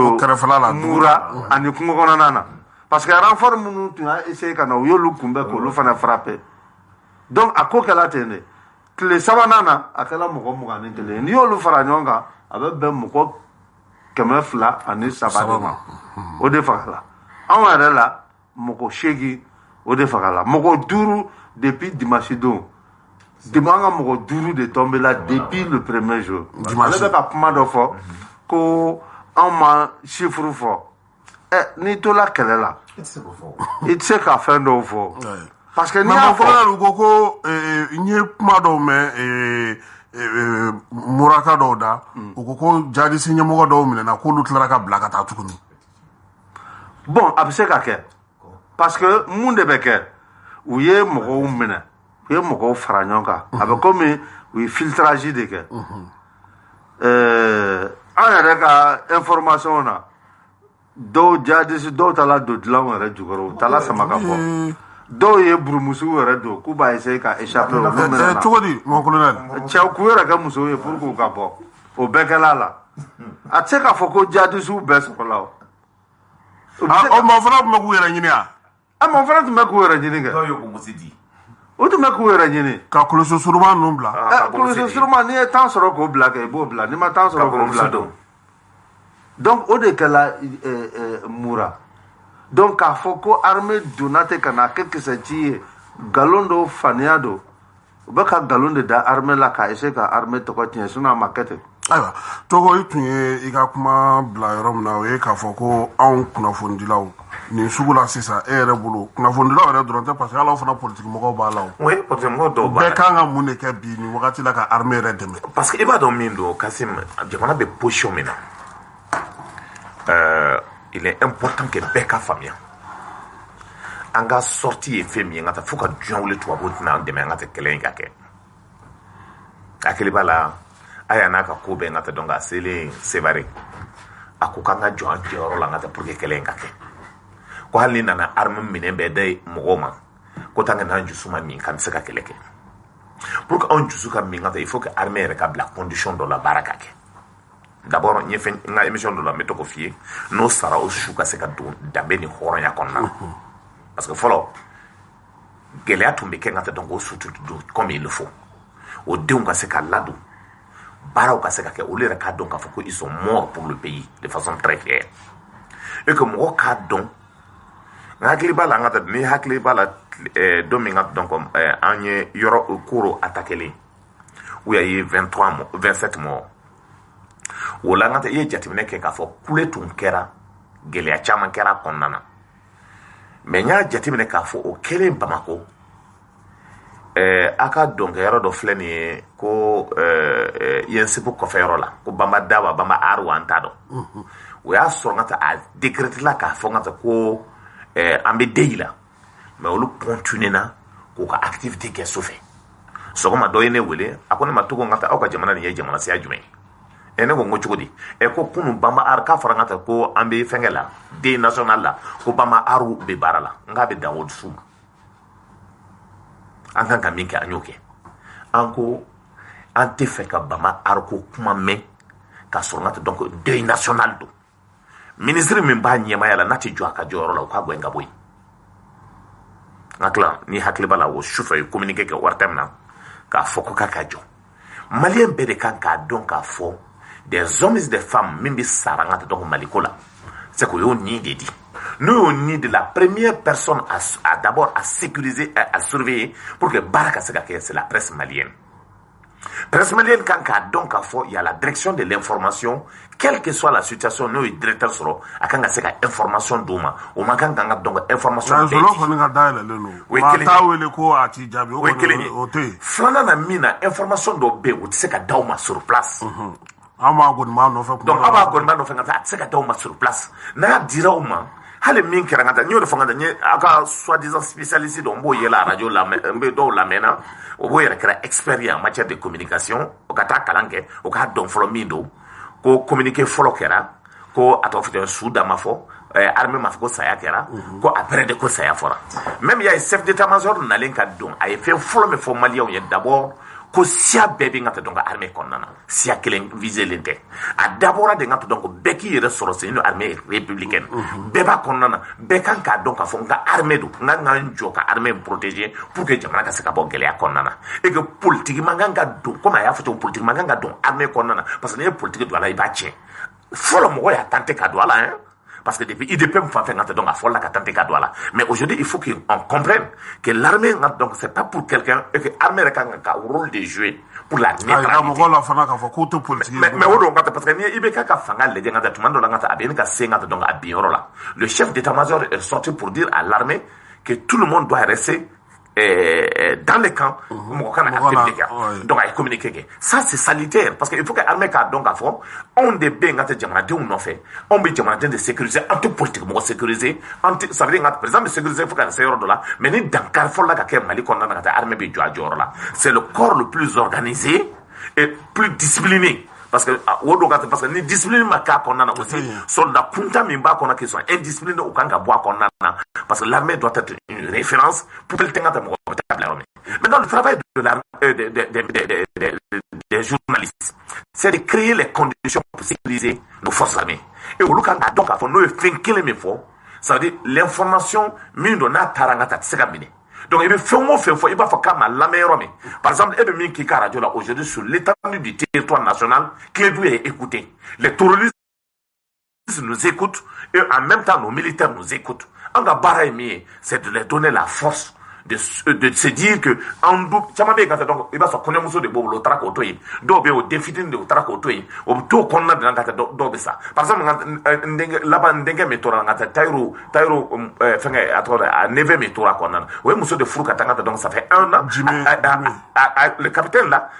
mura ani kungo kɔnɔna na parce que renfort minnu tun y'a essayé ka na u y'olu kunbɛn k'olu fana frappé donc a ko kɛla ten de tile 3nan na a kɛla mɔgɔ 21 n'i y'olu fara ɲɔgɔn kan a bɛ bɛn mɔgɔ 203 de ma o de fagala anw yɛrɛ la mɔgɔ 8 o de fagala mɔgɔ 5 depuis dimanche don an ka mɔgɔ 5 de tombé la depuis le premier jour ale bɛ ka kuma dɔ fɔ ko anw ma chiffre fɔ n'i tola kɛlɛ la i tɛ se ka fɛn dɔw fɔ parce que n'i y'a fɔ u ko ko n ye kuma dɔw mɛn muraka dɔw da u ko ko jadisi ɲɛmɔgɔ dɔw minɛna k'olu tilara ka bila ka taa tuguni bon a bɛ se ka kɛ parce que mun de bɛ kɛ u ye mɔgɔw minɛ u ye mɔgɔw fara ɲɔgɔn kan a bɛ komi u ye filtrage de kɛ an yɛrɛ ka information na dɔw jadisi dɔw taara don dilanw yɛrɛ jukɔrɔ u taara sama ka bɔ dɔw ye burumusiw yɛrɛ don k'u b'a essayer ka échapper o n'u minɛna cogo di mon colonel cɛw k'u yɛrɛ kɛ musow ye pour k'u ka bɔ o bɛɛ kɛla la a tɛ se k'a fɔ ko jadisiw bɛɛ sɔrɔla o o ma fana tun bɛ k'u yɛrɛ ɲini mon frère tun bɛ k'u yɛrɛ ɲini kɛ dɔw ye kɔmusi di o tun bɛ k'u yɛrɛ ɲini ka kulusi suruma ninnu bila kulusi suruma n'i ye temps sɔrɔ k'o bila kɛ i b'o bila n'i ma temps sɔrɔ k'o bila don donc o de kɛla mura donc k'a fɔ ko armée donna ten ka na kɛ kisɛci ye nkalon do faniya do u bɛ ka nkalon de da armée la k'a essayer ka armée tɔgɔ tiɲɛ sinon a ma kɛ ten ayiwa togo i tun ye i ka kuma bila yɔrɔ min na o ye k'a fɔ ko anw kunnafonidilaw nin sugu la sisan e yɛrɛ bolo kunnafonidilaw yɛrɛ dɔrɔn tɛ parce que hali fana politiki mɔgɔw b'a la o oui politique mɔgɔw dɔw b'a la bɛɛ kan ka mun de kɛ bi nin wagati la ka armée yɛrɛ dɛmɛ parce que i b'a dɔn min don Kasim jamana bɛ position min na il est important que bɛɛ ka faamuya an ka sortie ye fɛn min ye n ka taa fo ka diɲɛ wuli tubabuw tɛna an dɛmɛ an ka tɛ kɛlɛ in ka kɛ hakili b'a la a y'a n'a ka ko bɛɛ n ka tɛ dɔn ka selen Sevare a ko k'an ka jɔ an jɔyɔrɔ la n ka tɛ pour que kɛlɛ in ka kɛ ko hali ni nana arme minɛ bɛɛ da mɔgɔw ma ko tant que n'an dusu ma min k'an tɛ se ka kɛlɛ kɛ pour que anw dusu ka min ka tɛ il faut que armée yɛrɛ ka bila condition dɔ la baara ka kɛ d'abord n ye fɛn n ka émission dɔ la n bɛ to k'o f'i ye n'o sara o su ka se ka don danbe ni hɔrɔnya kɔnɔna na parce que fɔlɔ gɛlɛya tun bɛ kɛ n ka tɛ dɔn k'o sutu don comme il le faut o denw ka se ka ladon baaraw ka se ka kɛ olu yɛrɛ k'a dɔn k'a fɔ ko ils sont morts pour le pays de façon très claire et que mɔgɔ k'a dɔn n hakili b'a la n ka taa ni hakili b'a la don min ka dɔn ko an ye yɔrɔ koro attaqué où il y a eu 27 morts o la n ka taa i ye jateminɛ kɛ k'a fɔ kule tun kɛra gɛlɛya caman kɛra a kɔnɔna na mais n y'a jateminɛ k'a fɔ o kɛlen Bamako a ka dɔnkɛyɔrɔ dɔ filɛ nin ye ko Yensibu kɔfɛyɔrɔ la ko Bamba Dawa Bamba Aru an t'a dɔn o y'a sɔrɔ n ka taa a décrété la k'a fɔ n ka taa ko an bɛ deyi la mais olu continué na k'u ka activité kɛ so fɛ sɔgɔma dɔ ye ne wele a ko ne ma Togo n ka taa aw ka jamana nin ye jamana siya jumɛn ye ne ko n ko cogo di ko kunun Bamba Aru k'a fɔra n ka taa ko an bɛ fɛnkɛ la den national la ko Bamba Aru bɛ baara la n k'a bɛ dan o dusu ma an kan ka min kɛ an y'o kɛ an ko an tɛ fɛ ka Bamba Aru ko kuma mɛn k'a sɔrɔ n ka taa donc deuil national don ministre min b'a ɲɛmaya la n'a tɛ jɔ a ka jɔyɔrɔ la o k'a gɛn ka bɔ yen n hakili ni hakili b'a la o sufɛ ye communiqué kɛ wari tɛmɛna k'a fɔ ko k'a ka jɔ maliyɛn bɛɛ de kan k'a dɔn k'a fɔ des hommes et des femmes min bɛ sara n ka taa donc Maliko la c'est que o y'o ni de di n'o y'o ni de la première personne à d'abord à sécuriser à surveiller pour que baara ka se ka kɛ c'est la presse malienne. Presse malienne kan k'a dɔn k'a fɔ il y a la direction de l'information quelle que soit la situation n'o ye directeur sɔrɔ a kan ka se ka information d'o ma o man kan ka donc information bɛɛ di. zolo kɔni ka dayɛlɛlen don maa t'a wele ko a t'i jaabi o kɔni o tɛ yen. filanan na min na information dɔ bɛ yen o tɛ se ka d'aw ma sur place. an b'a kɔni b'a nɔfɛ. donc aw b'a kɔni b'a nɔfɛ ka taa a tɛ se ka d'aw ma sur place n'a dira aw ma hali min kɛra ka taa n y'o de fɔ ka taa n ye aw ka soi-disant spécialiste dɔ n b'o yɛlɛ radio lamɛn n bɛ dɔw lamɛnna o b'o yɛrɛ kɛra expert ye en matière de communication o ka taa kalan kɛ o k'a dɔn fɔlɔ min don ko communiqué fɔlɔ kɛra ko a tɔgɔ fɔ su da ma fɔ armée ma fɔ ko saya kɛra ko après de ko saya fɔra même il y a chef d'état-major nalen ka don a ye fɛn fɔlɔ min fɔ maliyɛnw ye d'abord ko siya bɛɛ bɛ n ka taa dɔn ka armée kɔnɔna na siya kelen viselen tɛ a dabɔra de n ka taa dɔn ko bɛɛ k'i yɛrɛ sɔrɔ c'est une armée républicaine bɛɛ b'a kɔnɔna na bɛɛ kan k'a dɔn k'a fɔ n ka armée don n kan ka n jɔ ka armée protéger pour que jamana ka se ka bɔ gɛlɛya kɔnɔna na et que politique man kan ka don comme a y'a fɔ cogo politique man kan ka don armée kɔnɔna na parce que n'i ye politique don a la i b'a tiɲɛ fɔlɔ mɔgɔ y'a tenté ka don a la hein. Parce que depuis IDP me fait faire donc à folle la tenter cadeau là. Mais aujourd'hui, il faut qu'on comprenne que l'armée donc c'est pas pour quelqu'un et que l'armée a un rôle de jouer pour la neutralité. Mais on donc parce que ni IBK ka fanga le denga tout le monde là a bien ka senga donc à bien là. Le chef d'état-major est sorti pour dire à l'armée que tout le monde doit rester dans les camps donc à communiquer ça c'est salutaire parce qu'il faut que l'armée donc à fond on des bien quand jamana de on fait on be jamana de sécuriser anti politique mo sécuriser anti ça veut dire par exemple sécuriser faut que c'est euro dollar mais ni dans carrefour là ka mali qu'on a armée be jor là c'est le corps le plus organisé et plus discipliné parce que parce que ni discipline ma ka qu'on a aussi soldat punta min ba qu'on a qui sont indisciplinés au kanga bois qu'on a parce que l'armée doit être une référence pour le tenir à l'armée. Maintenant le travail des journalistes c'est de créer les conditions pour sécuriser nos forces armées et au lieu donc à nous faire qu'il me faut Ça veut dire l'information min do na tarangata tsega mine. Donc il veut faire mon fait il va faire comme la meilleure. Par exemple, il veut qui radio là aujourd'hui sur l'étendue du territoire national qui doit écouter. Les terroristes nous écoutent et en même temps nos militaires nous écoutent. En gabara c'est de leur donner la force de se dire que en double chamabe quand donc il va se connaître muso de bobo track auto yi do be au défi de track auto yi o to konna de ngata do be ça par exemple là-bas ndenge metora ngata Tairo fenga atora neve metora konna oui muso de fou katanga donc ça fait 1 an le capitaine là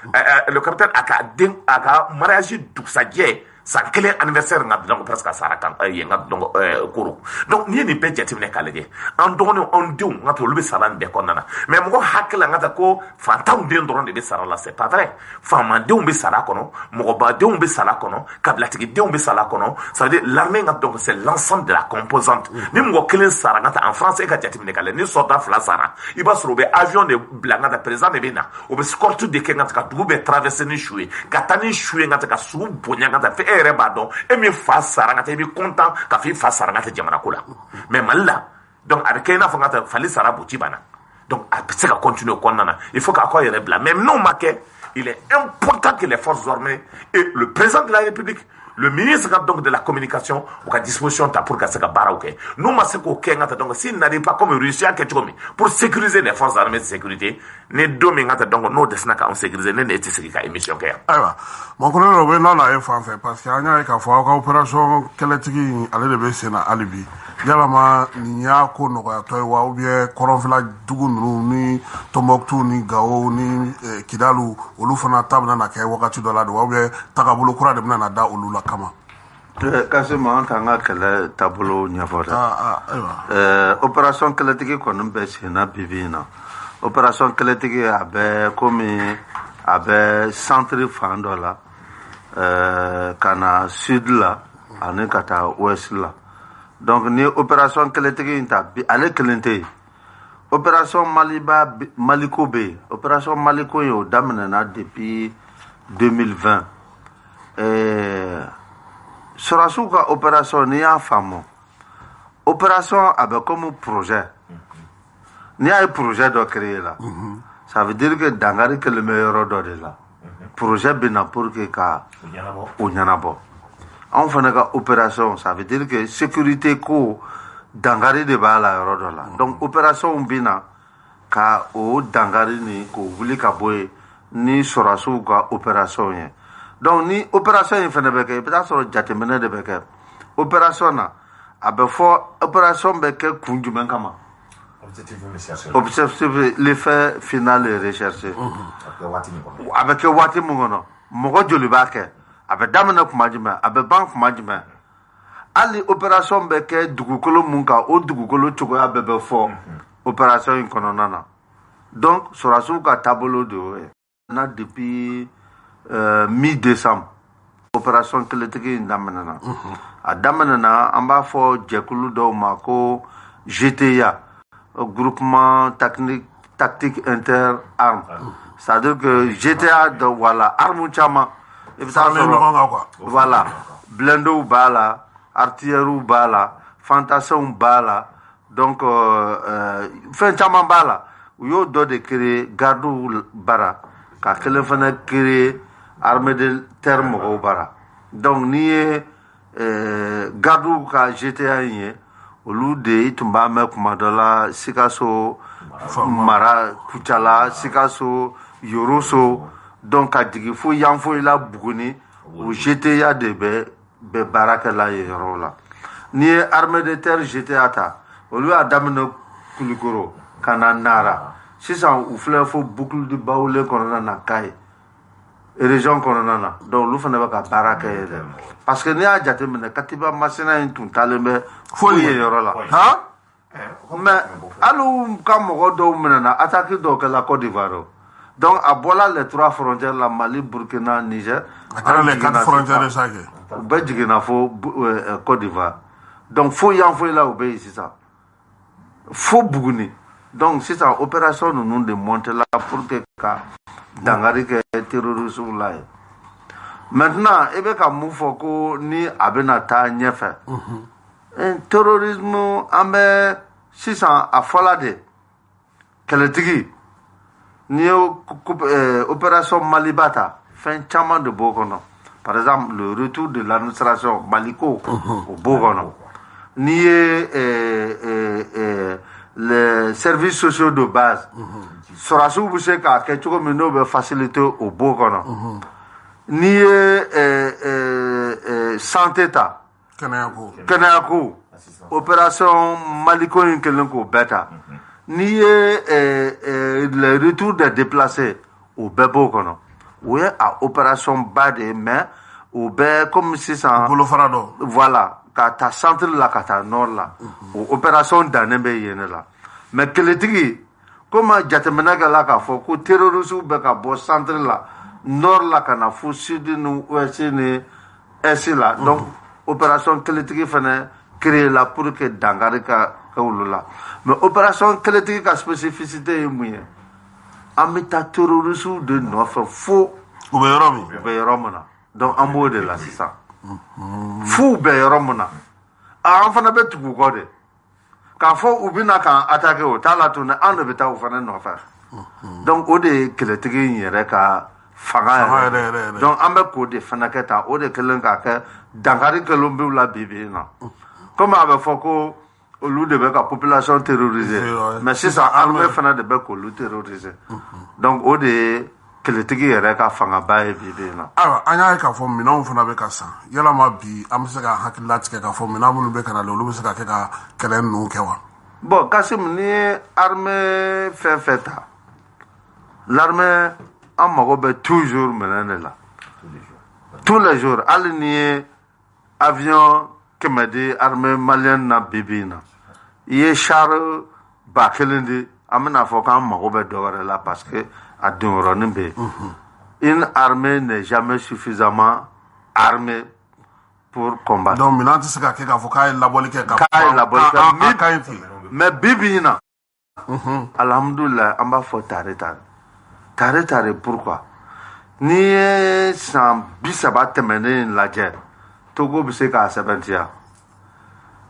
le capitaine aka mariage du sadie sa clé anniversaire ngat donc presque sara kan ngat donc kuru donc ni ni pe jetimne kalege en donne on diu ngat lu be saran de konnana mais mo hakla ngata ko fantam de ndron de sara la c'est pas vrai fama de on be sara kono mo ba de on be sara kono kablatigi de on be sara kono ça veut dire l'armée ngat donc c'est l'ensemble de la composante ni mo clé sara ngata en français ka jetimne kalege ni soldat fla sara il va se rober avion de blanga de président de bena o be scortu de ke ngata ka dube traverser ni choué katani choué ngata ka su bonya ngata fe et me face sarangata et me content qu'a fait face sarangata jamana kula mais malla donc avec un enfant ngata fali sarabu tibana donc c'est qu'à continuer konnana il faut qu'à quoi il rebla même non maquet il est important que les forces armées et le président de la République le ministre donc de la communication à disposition pour que ça bara ok nous ma c'est qu'au ngata donc s'il n'arrive pas comme Russie à quelque pour sécuriser les forces armées de sécurité ne domi ngata donc no desna ka on sécuriser ne était sécurité émission que aywa mon collègue Robert non la fan fait parce que anya ka fo ka opération keletigi ale de be sena alibi yalama ni ya ko no ka to wa ou bien koronfla dugu ni Tombouctou ni Gao ni Kidalu olu fana tabna na kay wakati do la do ou bien takabulu kura de na da olu la kama kasema antanga kele tabulu nyafota opération keletigi ko numbe sena bibina opération keletigi abe comme abe centre fandola kana sud la ane kata ouest la donc ni opération keletigi inta ale kelente opération Maliko B opération Maliko yo damena depuis 2020 Sorasuka opération ni a famo opération avec comme projet ni a un projet de créer là ça veut dire que dangari que le meilleur de là projet bina pour que ka onyanabo on fait une opération ça veut dire que sécurité ko dangari de bala rodo là donc opération bina ka o dangari ni ko wuli ka boy ni sorasuka opération yen donc ni opération in fene beke peut-être sur jatemene de beke opération na abe fo opération beke kunjumen kama objectif l'effet final est recherché avec wati mungono mogo joli bake abe damana kumajime abe bank kumajime ali opération beke dugukolo munka o dugukolo choko abe be fo opération in kono nana donc sorasu ka tableau de na depuis mi-décembre opération keletigi ndamenana a damenana an b'a fɔ jɛkulu dɔw ma ko GTA groupement tactique inter arme c'est-à-dire que GTA de voilà arme caman i bɛ taa sɔrɔ voilà blendow b'a la artillerie b'a la fantassins b'a la donc fɛn caman b'a la u y'o dɔ de créer gardiw bara ka kelen fana créer armée de terre mɔgɔw bara donc n'i ye gardiw ka GTA in ye olu de i tun b'a mɛn kuma dɔ la Sikaso mara Kucala Sikaso Yoroso donc ka jigin fo yan foyi la Buguni o GTA de bɛ baara kɛla ye yɔrɔ la n'i ye armée de terre GTA ta olu y'a daminɛ Kulikoro ka na Nara sisan u filɛ fo boucle de Bawole kɔnɔna na Kayi région kɔnɔna na donc olu fana bɛ ka baara kɛ yɛrɛ parce que n'i y'a jateminɛ Katiba Masina in tun taalen bɛ foyi ye yɔrɔ la mais hali ka mɔgɔ dɔw minɛna attaque dɔw kɛla Côte d'Ivoire donc a bɔla les 3 frontières la Mali Burkina Niger a kɛra les 4 frontières de ça kɛ u bɛɛ jiginna fo Côte d'Ivoire donc foyi yan foyi la u bɛ yen sisan fo Buguni donc sisan opération ninnu de monter la pour que ka dangari kɛ terroristes la ye maintenant i bɛ ka mun fɔ ko ni a bɛna taa ɲɛfɛ terrorisme an bɛ sisan a fɔla de kɛlɛtigi n'i ye opération Maliba ta fɛn caman de b'o kɔnɔ par exemple le retour de l'administration Maliko o b'o kɔnɔ n'i ye les services sociaux de base sɔrɔsiw bɛ se k'a kɛ cogo min n'o bɛ faciliter o b'o kɔnɔ n'i ye santé ta kɛnɛyako opération Maliko in kɛlen k'o bɛɛ ta n'i ye le retour des déplacés o bɛɛ b'o kɔnɔ o ye a opération ba de ye mais o bɛɛ comme sisan bolofara dɔ voilà ka taa centre la ka taa nord la o opération dannen bɛ yen la mais kɛlɛtigi comme jateminɛ kɛla k'a fɔ ko terroristes bɛ ka bɔ centre la nord la ka na fo sud ni ouest ni est la donc opération kɛlɛtigi fana créé la pour que dankari ka kɛ olu la mais opération kɛlɛtigi ka spécificité ye mun ye an bɛ taa terroristes de nɔfɛ fo u bɛ yɔrɔ min u bɛ yɔrɔ min na donc an b'o de la sisan f'u bɛ yɔrɔ min na an fana bɛ tugu u kɔ de k'a fɔ u bɛna k'an attaquer o t'a la tuguni an de bɛ taa u fana nɔfɛ donc o de ye kɛlɛtigi in yɛrɛ ka fanga yɛrɛ donc an bɛ k'o de fana kɛ tan o de kɛlen k'a kɛ dankari kɛlen b'u la bi bi in na comme a bɛ fɔ ko olu de bɛ ka population terroriser mais sisan armée fana de bɛ k'olu terroriser donc o de ye kɛlɛtigi yɛrɛ ka fangaba ye bi bi in na. ayiwa an y'a ye k'a fɔ minɛnw fana bɛ ka san yalama bi an bɛ se ka hakilila tigɛ k'a fɔ minɛn minnu bɛ ka nalen olu bɛ se ka kɛ ka kɛlɛ ninnu kɛ wa. bon Kasimu n'i ye armée fɛn fɛn ta l'armée an mago bɛ toujours minɛn de la tous les jours hali n'i ye avion 100 di armée malienne na bi bi in na i ye char 1000 di an bɛna fɔ k'an mago bɛ dɔ wɛrɛ la parce que a donyɔrɔnin bɛ yen une armée n'est jamais suffisamment armée pour combattre. donc minɛn tɛ se ka kɛ k'a fɔ k'a ye labɔli kɛ k'a ye labɔli kɛ mais bi bi in na alhamdulilayi an b'a fɔ tare pourquoi n'i ye san 30 tɛmɛnen lajɛ Togo bɛ se k'a sɛbɛntiya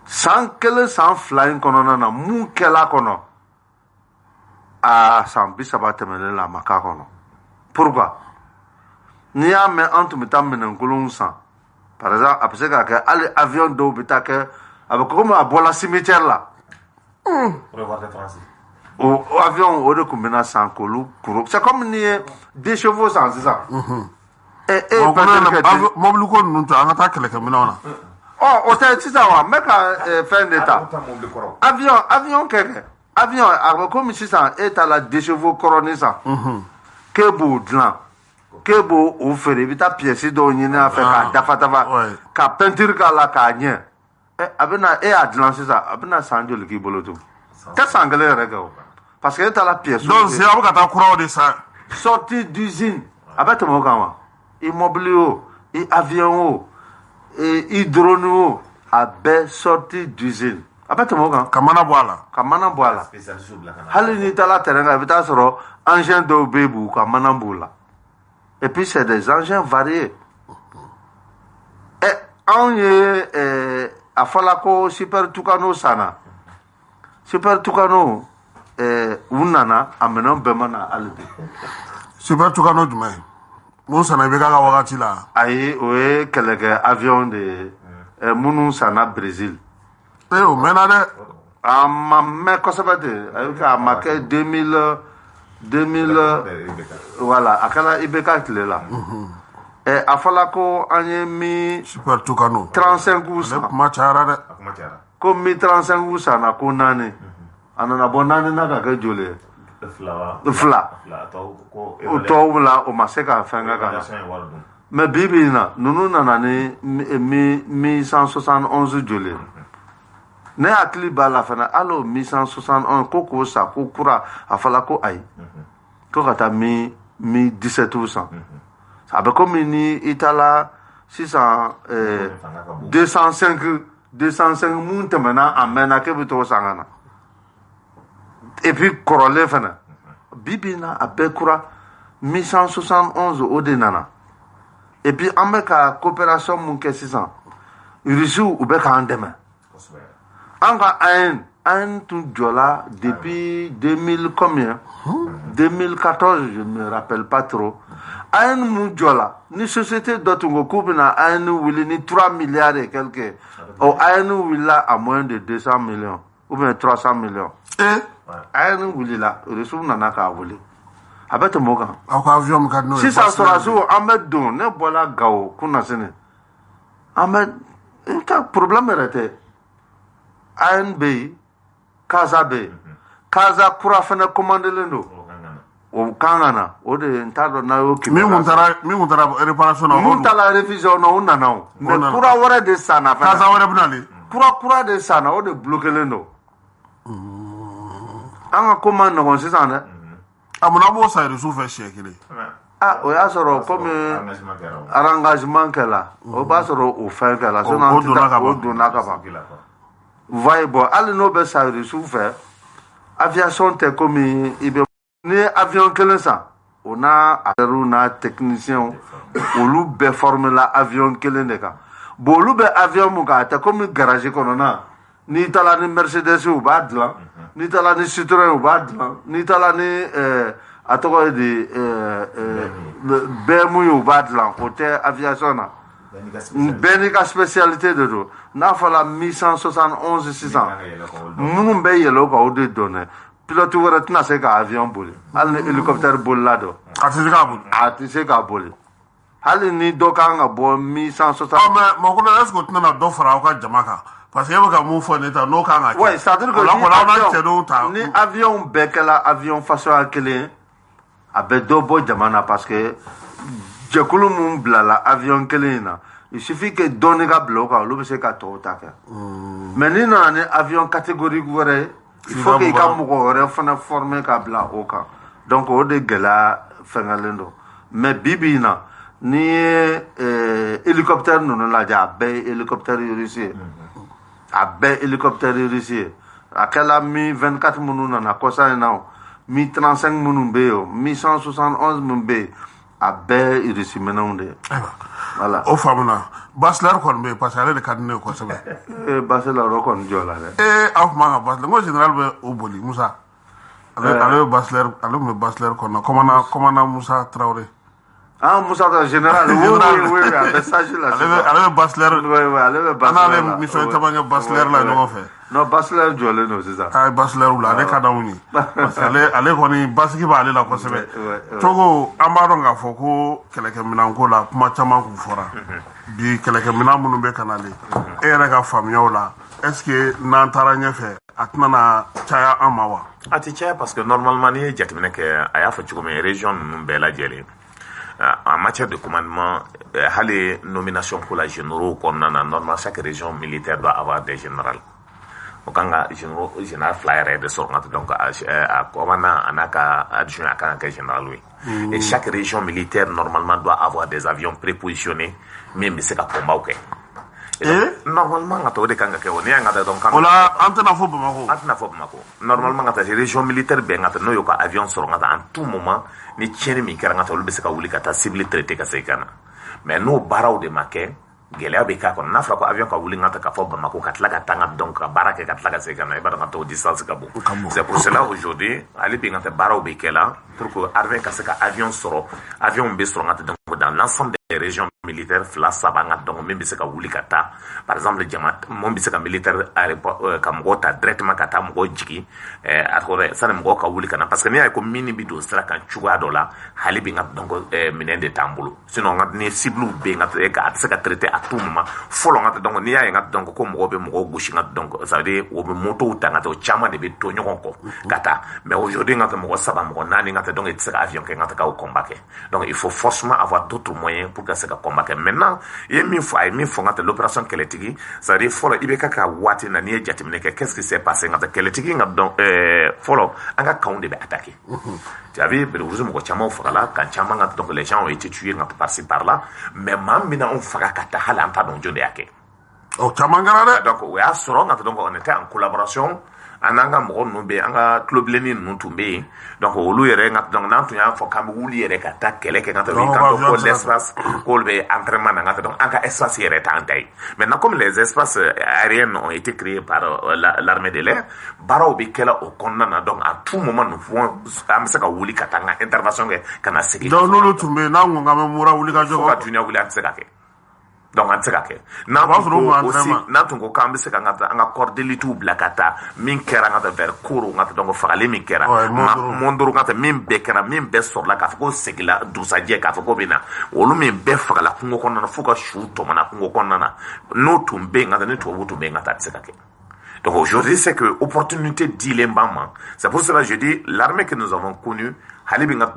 san 1 san 2 in kɔnɔna na mun kɛla kɔnɔ san 30 tɛmɛnen la a ma k'a kɔnɔ pourquoi n'i y'a mɛn an tun bɛ taa minɛnkolonw san par exemple a bɛ se k'a kɛ hali avion dɔw bɛ taa kɛ a bɛ komi a bɔla cimetière la o avion o de tun bɛna san k'olu kuru c'est comme n'i ye 2 chevaux san sisan mobili ko ninnu to an ka taa kɛlɛkɛminɛnw na o tɛ sisan wa n bɛ ka fɛn de ta avion kɛkɛ avion a bɛ komi sisan e ta la 2 chevaux kɔrɔnin san k'e b'o dilan k'e b'o o feere i bɛ taa pièce dɔw ɲini a fɛ k'a dafa ka peinture k'a la k'a ɲɛ a bɛna e y'a dilan sisan a bɛna san joli k'i bolo tun tɛ san 1 yɛrɛ kɛ o parce que e ta la pièce donc c'est a bɛ ka taa kuraw de san sortie d'usine a bɛ tɛmɛ o kan wa i mobili o i avion o i drone o a bɛɛ sortie d'usine a bɛ tɛmɛ o kan ka mana bɔ a la hali n'i taara terrain kan i bɛ taa sɔrɔ engin dɔw bɛ yen ka mana b'u la et puis c'est des engins variés anw ye a fɔla ko super Tucano sanna super Tucano u nana a minɛn bɛɛ ma na hali bi super Tucano jumɛn mun sanna i bɛ k'a ka wagati la ayi o ye kɛlɛkɛ avion de ye minnu sanna Brésil o mɛnna dɛ a ma mɛn kosɛbɛ de a ma kɛ 2000 voilà a kɛra IBK tile la a fɔla ko an ye mi super Tucano 35 san kuma cayara dɛ ko mi 35 sanna ko 4 a nana bɔ 4 na ka kɛ joli ye 2 o tɔw la o ma se ka fɛn kɛ ka na mais bi bi in na ninnu nana ni mi 1171 joli ye ne hakili b'a la fana hali o 1171 ko k'o sa ko kura a fɔla ko ayi ko ka taa mi 17 san a bɛ komi ni i taara sisan 205 mun tɛmɛna a mɛnna k'e bɛ t'o san ka na et puis kɔrɔlen fana bi bi in na a bɛɛ kura 1171 o de nana et puis an bɛ ka coopération mun kɛ sisan Rusiw u bɛ k'an dɛmɛ Anga un tout jola depuis 2000 combien 2014, je ne me rappelle pas trop. Un jola, ni société d'autres coupe na un wili ni 3 milliards et quelques. Ou un wili là à moins de 200 millions ou bien 300 millions. Un wili là, ressources nana ka wili. Abete moga. Si ça sera sur Ahmed Don, ne voilà gao kuna sene. Ahmed, un problème était ANB, Kaza B, Kaza Kura fana commande lendo. O kangana, o de ntado na yo ki. Mi muntara réparation na. Muntala révision na una na. Mais Kura wara de sana fana. Kaza wara bunali. Kura de sana o de bloquer lendo. Anga commande na sisan ne. Amuna bo sa resu fait chekele. Ah, o ya soro comme engagement kala. O ba soro o fin kala. So na o dona ka ba. Voyez bon, allez no be sa resu fait. Aviation te comme ibe ni avion kelen sa. On a un technicien olu be former la avion kelen de ka. Bo olu be avion mu ka te comme garage kono na. Ni tala ni Mercedes ou badla, ni tala ni Citroën ou badla, ni tala ni atoko di BMW ou badla côté aviation na. Benika spécialité de do. Na fala 1171 600. Munu be yelo ka o de donner. Pilote wara tina se ka avion boli. Al ni hélicoptère boli la do. Ati se ka boli. Hali ni do ka nga bo 1160. Ah mais mon ko est-ce que tu na do fara ka jamaka? Parce que ka mu fo neta no ka nga. Ouais, ça veut dire que ni avion bekela avion façon akele abe do bo jamana parce que jekulu mun blala avion kelena. Il suffit que donner ka bloka lu se ka to ta ka. Mais ni na ni avion catégorie wara il faut que ka mu ko re fana former ka bla o ka. Donc o de gela fengalendo. Mais bibina ni hélicoptère non la ja be hélicoptère russie. Abe hélicoptère russie. Akela mi 24 mununa na kosa na mi 35 munun be yo, mi 171 mun be. Abe russie menonde. Voilà. O famuna. Basler kon be parce que le kadine ko sebe. Basler ro kon jola le. Af ma Basler ngo général be oboli Musa. Ale Basler kon commandant Musa Traoré. Ah, Moussa général, oui, avec ça, je l'ai. Allez, Basler. Oui, allez, Basler. On a les missions de Basler là, nous on fait. Non, Basler, je l'ai, non, c'est ça. Ah, Basler, là, avec Kadaouni. Allez, on est Basler, va aller là, quoi, c'est vrai. Togo, Amaronga, Foko, quelqu'un minango là, Machama Koufora. Bi, quelqu'un minamou be kanale. Et rega famille là. Est-ce que Nantaranya fait Atnana Chaya Amawa? Ati Chaya, parce que normalement, il y a des régions bella gelée. En matière de commandement, les nominations pour la généraux, normalement, chaque région militaire doit avoir des généraux. Donc, le général flyer de sorte, donc, à commandant, on a adjoint à général, oui. Et chaque région militaire, normalement, doit avoir des avions prépositionnés, même si c'est un combat, ok. Normalement, on normalement, les régions militaires, nous avions sur en tout moment, ni tiennent mi karanga tolu be se ka wuli ka ta cible traité ka sekana. Mais nous baraw de make gelea be ka ko na fra ko avion ka wuli ngata ka fo ba mako ka tlaga tanga donc baraka ka tlaga sekana e ba ka to distance ka bo. C'est pour cela aujourd'hui ali be ngata baraw be kela pour que armée ka se ka avion soro avion be soro ngata donc dans l'ensemble des régions militaires fla sabanga donc même be se ka wuli ka ta par exemple jamat mon be se ka militaire ka mo ta directement ka ta mo jiki akore ça ne mo ka wuli kana parce que ni ay ko mini bido stra kan chuga dola hali be ngata donc minen de tambulo sinon ngata ni cible be ngata e ka se ka traiter à tout moment folo ngata donc ni ay ngata donc ko mo be mo goshi ngata donc ça veut dire o be moto tanga to chama de be to nyoko ko kata mais aujourd'hui ngata mo saba mo nani ngata donc c'est avion que ngata ka au combat donc il faut forcément avoir d'autres moyens pour que ça combat maintenant il mi faut ngata l'opération keletigi ça veut dire folo ibeka ka wati na ni jatimne qu'est-ce qui s'est passé ngata keletigi ngata donc folo anga kaunde be attaquer tu as vu vous mo chama fala quand chama ngata donc les gens ont été tués ngata par-ci par-là mais mamina on fera kata halanta donc jonde yake o chama ngara donc we are strong ngata donc on était en collaboration ananga mo no be anga clubleni no tumbe donc olu yere ngat donc nan tu ya fo kam wuli yere ka ta kele ke ngata ko l'espace ko be entraînement ngata donc anga espace yere ta antay maintenant comme les espaces aériens ont été créés par l'armée de l'air baro be kela o konnana donc à tout moment nous pouvons am saka wuli katanga intervention ke kana seki donc lolu tumbe na ngonga me mura wuli ka jogo ka dunia wuli atseka ke donc an tseka ke na aussi na tungo kambe se kanga anga cordelitu blakata min kera ngata ver kuru ngata donc fagale min kera mondoro ngata min be kera min be sorla ka fako segila dusaje ka fako bina wolu min be fagala kungo konna fuka shuto mana kungo konna no tumbe ngata ne to wutu be ngata tseka ke. Donc aujourd'hui, c'est que opportunité dilemmement. C'est pour cela que je dis, l'armée que nous avons connue,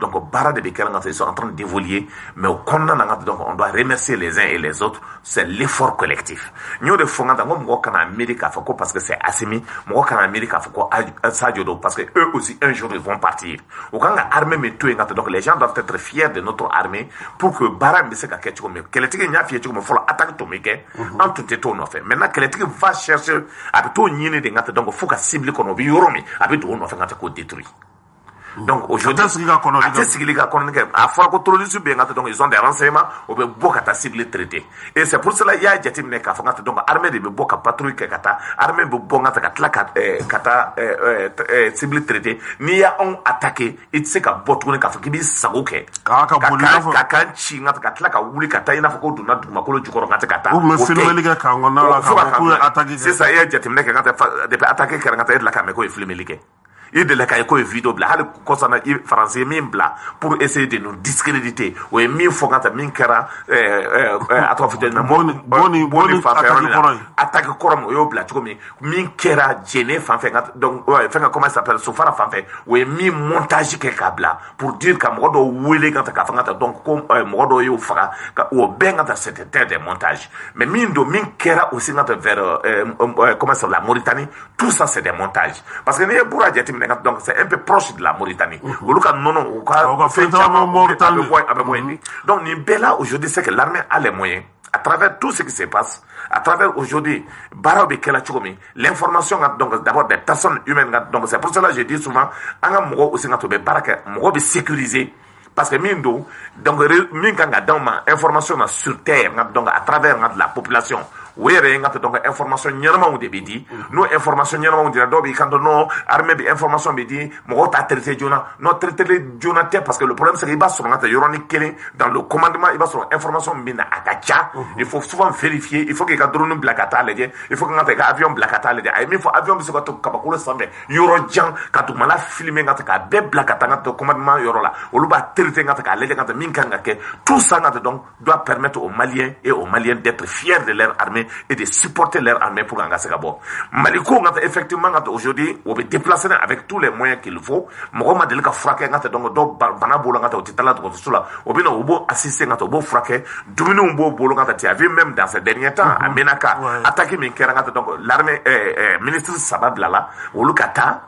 donc bara de ils sont en train d'évoluer, mais au donc on doit remercier les uns et les autres, c'est l'effort collectif. Nous de fond en Amérique parce que c'est assimi, moi en Amérique parce que eux aussi un jour ils vont partir. Au quand l'armée met tout donc les gens doivent être fiers de notre armée pour que bara me se quelque chose mais qu'elle n'y a fier comme faut attaquer tout mec en tout est tout fait. Maintenant qu'elle va chercher à tout nier de donc faut qu'à cibler qu'on oublie yoromi avec tout on fait qu'on détruit. Donc aujourd'hui, à fois que trop donc ils ont des renseignements, on peut beaucoup à cibler traité. Et c'est pour cela qu'il y a des gens qui font donc armée de beaucoup patrouille qui kata armée de beaucoup kata cibler traité. Ni a on attaqué, il sait qu'à botourner qu'à faire sagoke. Kaka chi ngata katla ka wuli kata ina fako duna duma kolo jukoro ngata kata. Ou me filmer les gars quand on a la attaqué. C'est ça, il y a des gens qui ngata attaquer qui ngata la caméra et filmer les gars. Il de la caïco et vidéo bla hal concernant français même bla pour essayer de nous discréditer ou mi fogata min kera à toi fidèle boni attaque korom yo bla tu comme min kera gêné fanfé donc ouais fait comment ça s'appelle sofara fanfé ou mi montage ke kabla pour dire que modo wele quand ka fangata donc comme modo yo fara ou ben quand c'était des montages mais min do min kera aussi vers comment ça la Mauritanie tout ça c'est des montages parce que ne pourra dire donc c'est un peu proche de la Mauritanie. Donc Nibela aujourd'hui c'est que l'armée a les moyens à travers tout ce qui se passe, à travers aujourd'hui l'information donc d'abord des personnes humaines donc c'est pour cela que je dis souvent anga mogo aussi ngatobe baraka mogo be sécuriser parce que mindo donc minganga dans ma information sur terre donc à travers la population were ngata donc information nyama on debedi no information nyama on dira dobi quand no armée bi information bi di mo ta traité jona no traité jona parce que le problème c'est qu'il va sur ngata yoroni kele dans le commandement il va sur information bina akacha il faut souvent vérifier il faut que ka drone blakata leje il faut que ngata ka avion blakata leje ay mi faut avion bi se ko to kabakolo sambe yoro jang ka to mala filmer ngata ka be blakata ngata commandement yoro la olu ba traité ngata ka leje ngata minkanga ke tout ça ngata donc doit permettre aux Maliens et aux Maliennes d'être fiers de leur armée et de supporter leur armée pour Angase Gabo. Maliko, effectivement, aujourd'hui, on va déplacer avec tous les moyens qu'il faut. Moi, je vais fraquer, donc, banabolo, au titala, on va assister, on va fraquer, dominer un beau boulot, tu as vu même dans ces derniers temps, à Menaka, attaquer Minkera, donc, l'armée, ministre Sabablala, ou Lukata,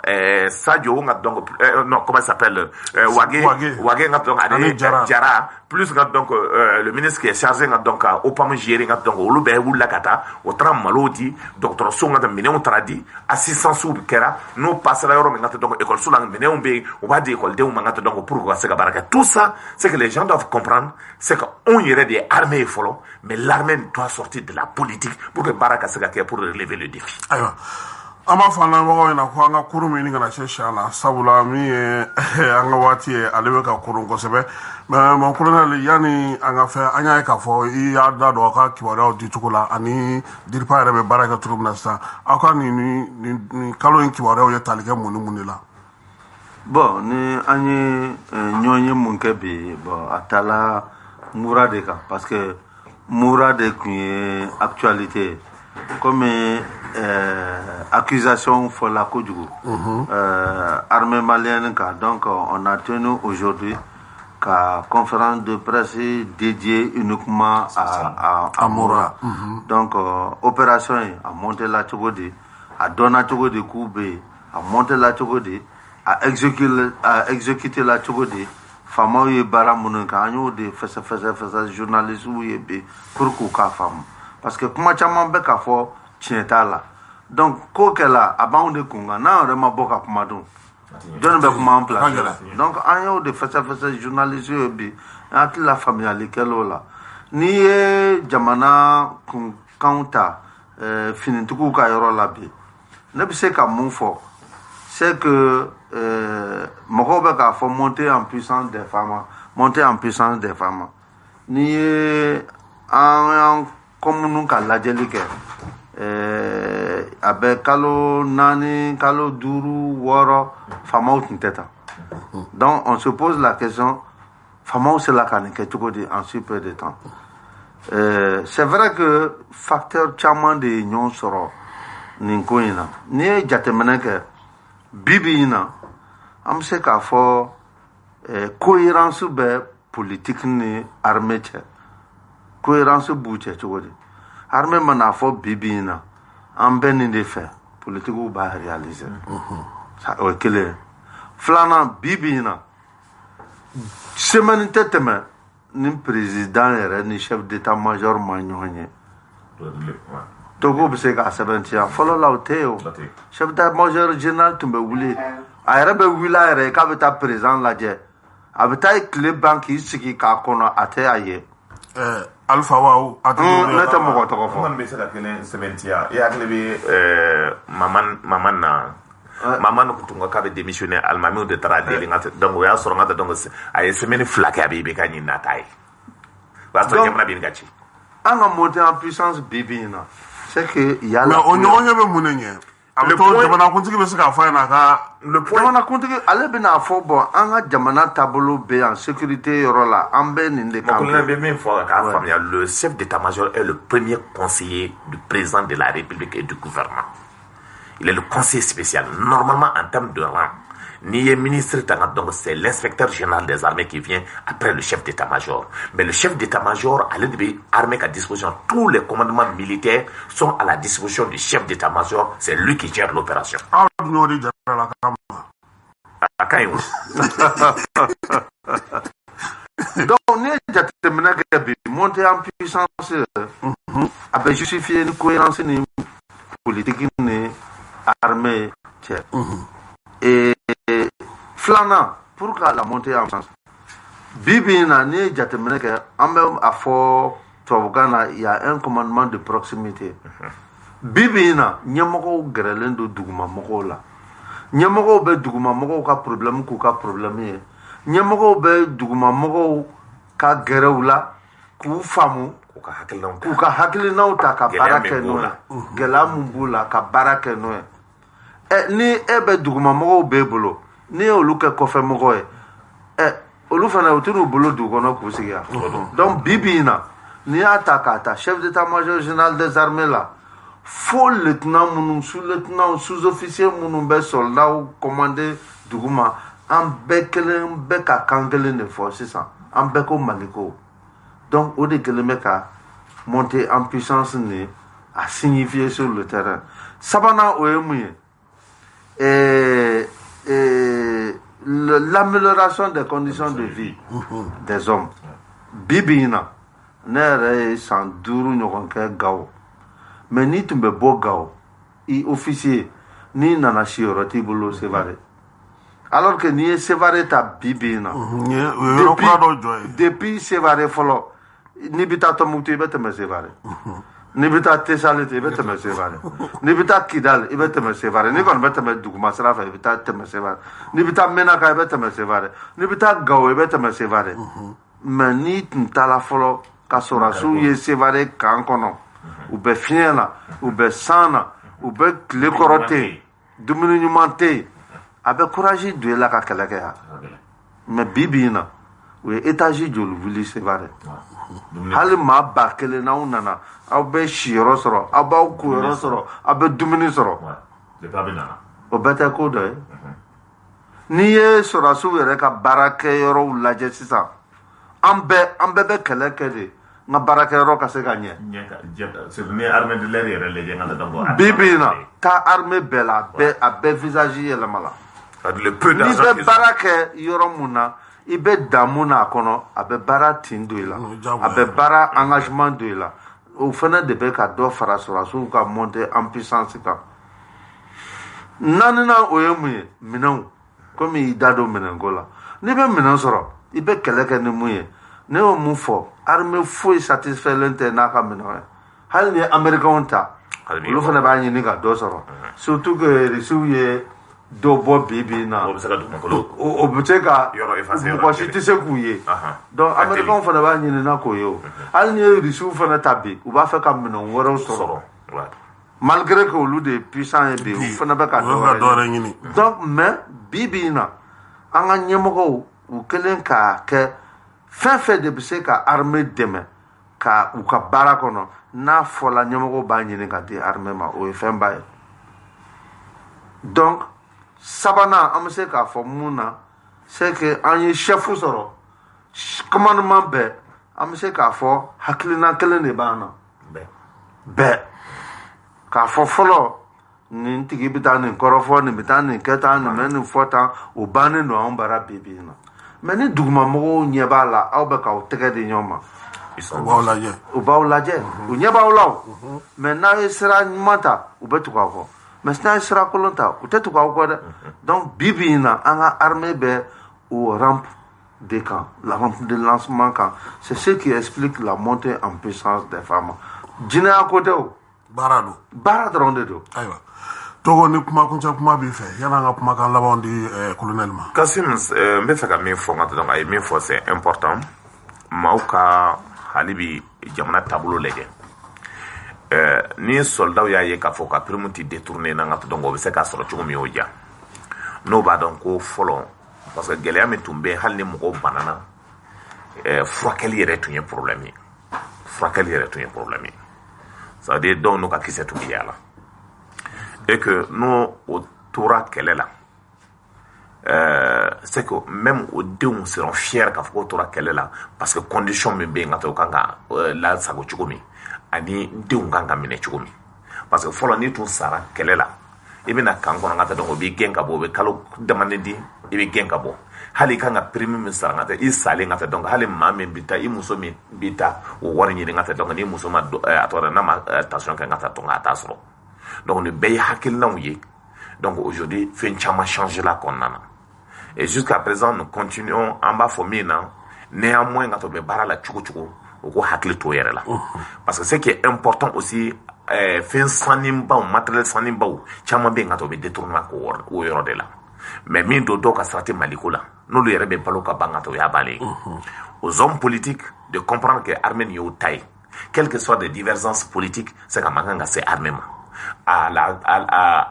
Sadio, donc, non, comment il s'appelle, Wagé, donc, Djara, plus, donc, le ministre qui est chargé, donc, au Pamagiri, donc, au Loubé, ou Lakata, au tram malodi docteur songa da minéon tradi assistance ou kera no passera yoro ngata donc école sous la minéon be ou va dire école de ngata donc pour se baraka tout ça c'est que les gens doivent comprendre c'est qu'on irait des armées follow mais l'armée doit sortir de la politique pour que baraka se gake pour relever le défi aywa ama fana bago ina ko anga kurumi ni ngana sheshala sabula mi anga wati alebe ka kurun ko sebe ma colonel yani anga fe anya ka fo ya da do ka kiwara di tukula ani dirpa rebe baraka turumna sa aka ni kalo en kiwara o yetalike munila bon ni anyi nyonye munke bi bon atala mourade ka parce que mourade qui actualité comme accusation pour la Kodjougou, armée malienne. Donc, on a tenu aujourd'hui qu'à conférence de presse dédiée uniquement à Moura. Donc, opération à monter la Tchogodi, à donner Tchogodi Koubé, à monter la Tchogodi, à exécuter la Tchogodi. Fama ye bara mununka anyo de fesa journaliste ou ye be pour ko ka fam parce que kuma chama be ka fo tienta la Donc, ko kɛla a b'anw de kun kan n'an yɛrɛ ma bɔ ka kuma dun jɔnni bɛ kuma an place donc an y'o de fɛsɛfɛsɛ journaliste ye bi an hakili la faamuyali kɛl'o la n'i ye jamana kunkanw ta finitigiw ka yɔrɔ la bi ne bɛ se ka mun fɔ c'est que mɔgɔw bɛ k'a fɔ monter en puissance des femmes n'i ye an commune ka lajɛli kɛ a bɛ kalo 4 kalo 5 6 faamaw tun tɛ tan donc on se pose la question faamaw sera ka nin kɛ cogo di en si peu de temps c'est vrai que facteur caman de ye ɲɔgɔn sɔrɔ nin ko in na n'i ye jateminɛ kɛ bibi in na an bɛ se k'a fɔ cohérence bɛ politique ni armée cɛ cohérence b'u cɛ cogo di armée mana fɔ bibi in na an bɛ nin de fɛ politikiw b'a réaliser o ye kelen filanan bibi in na semaine tɛ tɛmɛ ni président yɛrɛ ni chef d'état-major ma ɲɔgɔn ye Togo bɛ se k'a sɛbɛntiya fɔlɔ la o tɛ yen o chef d'état-major général tun bɛ wuli a yɛrɛ bɛ wuli a yɛrɛ ye k'a bɛ taa président lajɛ a bɛ taa tile ban k'i sigi k'a kɔnɔ a tɛ a ye Alpha Waw ne tɛ mɔgɔ tɔgɔ fɔ man bɛ se ka kelen sɛbɛntiya i hakili bɛ maman na maman tun ko k'a bɛ démissionner alimamiw de taara deli donc o y'a sɔrɔ n ka donc a ye semaine 2 kɛ a bɛ ka ɲini n'a ta ye o y'a sɔrɔ jamana bɛ nin ka ci an ka monter en puissance bibi in na c'est que y a mais o ɲɔgɔn ɲɛ bɛ mun de ɲɛ a bɛ to jamanakuntigi bɛ se k'a fɔ a ɲɛna ka jamanakuntigi ale bɛna fɔ bɔn an ka jamana taabolo bɛ yan sécurité yɔrɔ la an bɛ nin de kan bɛ min fɔ k'a faamuya le chef d'état-major est le premier conseiller du président de la République et du gouvernement il est le conseiller spécial normalement en termes de rang n'i ye ministre tanga donc c'est l'inspecteur général des armées qui vient après le chef d'état-major mais le chef d'état-major ale de bɛ armée à disposition tous les commandements militaires sont à la disposition du chef d'état-major c'est lui qui gère l'opération aw n'o de jara la kama a ka ɲi donc ni ye jateminɛ kɛ bi monter en puissance a bɛ justifier ni cohérence ni politique ni armée cɛ et filanan pour que la montée en puissance bibi na ni ye jateminɛ kɛ an bɛ a fɔ tubabukan na il y a un commandement de proximité bibi na ɲɛmɔgɔw gɛrɛlen don dugumamɔgɔw la ɲɛmɔgɔw bɛ dugumamɔgɔw ka problème k'u ka problème ye ɲɛmɔgɔw bɛ dugumamɔgɔw ka gɛrɛw la k'u faamu k'u ka hakilinaw ta ka baara kɛ n'o ye gɛlɛya min b'u la ka baara kɛ n'o ye ni e bɛ dugumamɔgɔw b'e bolo ni ye olu kɛ kɔfɛmɔgɔ ye olu fana u t'u bolo dugu kɔnɔ k'u sigi yan donc bibi in na n'i y'a ta k'a ta chef d'état-major général des armées la fo lieutenant minnu sous-lieutenant sous-officier minnu bɛ soldatw commandé dugu ma an bɛɛ kelen bɛ ka kan kelen de fɔ sisan an bɛɛ ko maliko donc o de kelen bɛ ka monter en puissance ni a signifier sur le terrain sabanan o ye mun ye l'amélioration des conditions de vie des hommes bibi in na ne yɛrɛ ye san 5 ɲɔgɔn kɛ Gao mais n'i tun bɛ bɔ Gao i officier n'i nana siyɔrɔ t'i bolo Sevare alors que n'i ye Sevare ta bibi in na depuis Sevare fɔlɔ n'i bɛ taa Tɔnbukutu i bɛ tɛmɛ Sevare n'i bɛ taa Tesalit i bɛ tɛmɛ Sevare n'i bɛ taa Kidal i bɛ tɛmɛ Sevare n'i kɔni bɛ tɛmɛ duguma sira fɛ i bɛ taa tɛmɛ Sevare n'i bɛ taa Menaka i bɛ tɛmɛ Sevare n'i bɛ taa Gao i bɛ tɛmɛ Sevare mais n'i tun taara fɔlɔ ka sɔrɔdasiw ye Sevare kan kɔnɔ u bɛ fiɲɛ na u bɛ san na u bɛ tile kɔrɔ tɛ yen dumuni ɲuman tɛ yen a bɛ courage don e la ka kɛlɛ kɛ yan mais bibi in na u ye étage joli wuli Sevare hali maa 1000 n'aw nana aw bɛ siyɔrɔ sɔrɔ aw b'aw kuyɔrɔ sɔrɔ aw bɛ dumuni sɔrɔ o bɛɛ tɛ ko dɔ ye n'i ye sɔrɔdasiw yɛrɛ ka baarakɛyɔrɔw lajɛ sisan an bɛɛ bɛ kɛlɛ kɛ de n ka baarakɛyɔrɔ ka se ka ɲɛ bibi in na taa armée bɛɛ la a bɛɛ visage yɛlɛma la n'i bɛ baara kɛ yɔrɔ mun na i bɛ damu n'a kɔnɔ a bɛ baara tin don i la a bɛ baara engagement don i la o fana de bɛ ka dɔ fara sɔrɔdasiw ka monter en puissance kan nanina o ye mun ye minɛnw komi i da don minɛnko la n'i bɛ minɛn sɔrɔ i bɛ kɛlɛ kɛ ni mun ye ne y'o mun fɔ armée foyi satisfailen tɛ n'a ka minɛn ye hali ni ye américains ta olu fana b'a ɲini ka dɔ sɔrɔ surtout que rusiw ye dɔ bɔ bi na o bɛ se ka mɔgɔ si tɛ se k'u ye donc américains fana b'a ɲini na k'o ye o hali ni ye rusiw fana ta bi u b'a fɛ ka minɛn wɛrɛw sɔrɔ malgré que olu de puissant ye bi u fana bɛ ka dɔ wɛrɛ ɲini donc mais bi na an ka ɲɛmɔgɔw u kɛlen k'a kɛ fɛn fɛn de bɛ se ka armée dɛmɛ ka u ka baara kɔnɔ n'a fɔla ɲɛmɔgɔw b'a ɲini ka di armée ma o ye fɛn ba ye donc sabanan an bɛ se k'a fɔ mun na c'est que an ye chef sɔrɔ commandement bɛɛ an bɛ se k'a fɔ hakilina kelen de b'an na bɛɛ k'a fɔ fɔlɔ nin tigi bɛ taa nin kɔrɔfɔ nin bɛ taa nin kɛ tan nin bɛ nin fɔ tan o bannen don anw bara bi na mais ni dugumamɔgɔw ɲɛ b'a la aw bɛ k'aw tɛgɛ di ɲɔgɔn ma u b'aw lajɛ u ɲɛ b'aw la o mais n'a ye sira ɲuman ta u bɛ tugu aw kɔ mais n'a ye sira kolon ta u tɛ tugu aw kɔ dɛ donc bi na an ka armée bɛ o rampe de kan la rampe de lancement kan c'est ce qui explique la montée en puissance des femmes jinɛya ko tɛ o baara dɔrɔn de don ayiwa Togo ni kuma kuncɛ kuma b'i fɛ yan'an ka kumakan labanw di colonel ma Kasim n bɛ fɛ ka min fɔ n ka dɔrɔn a ye min fɔ c'est important maaw ka hali bi jamana taabolo lajɛ ni soldaw y'a ye k'a fɔ ka prime ti détourner n'an ka dɔn o bɛ se k'a sɔrɔ cogo min y'o diya n'o b'a dɔn ko fɔlɔ parce que gɛlɛya min tun bɛ hali ni mɔgɔw banana furakɛli yɛrɛ tun ye problème ye ça veut dire dɔw n'u ka kisɛ tun bɛ yaala et que n'o o tora kɛlɛ la c'est que même o denw seront fiers k'a fɔ k'o tora kɛlɛ la parce que condition min bɛ yen ka to kan ka lasago cogo min ani denw kan ka minɛ cogo min parce que fɔlɔ n'i tun sara kɛlɛ la i bɛna kan kɔnɔ ka taa dɔn o b'i gɛn ka bɔ o bɛ kalo damadɔ di i bɛ gɛn ka bɔ hali i kan ka prime min sara ka taa i salen ka taa dɔn hali maa min bɛ taa i muso min bɛ taa o wari ɲini ka taa dɔn ni muso ma a tɔgɔ n'a ma tension kɛ ka taa dɔn a t'a sɔrɔ donc nin bɛɛ ye hakilinaw ye donc aujourd'hui fɛn caman changer la kɔnɔna na et jusqu'à présent nous continuons an b'a fɔ min na néanmoins ka to bɛ baara la cogo cogo o ko hakili to yɛrɛ la parce que ce qui est important aussi fɛn saninbaw matériel saninbaw caman bɛ yen ka to bɛ détournement o yɔrɔ de la mais min do dɔw ka sira tɛ Maliko la n'olu yɛrɛ bɛ balo ka ban ka to o y'a bannen aux hommes politiques de comprendre que armée nin y'o ta ye quelles que soient des divergences politiques c'est ka mankan ka se armée ma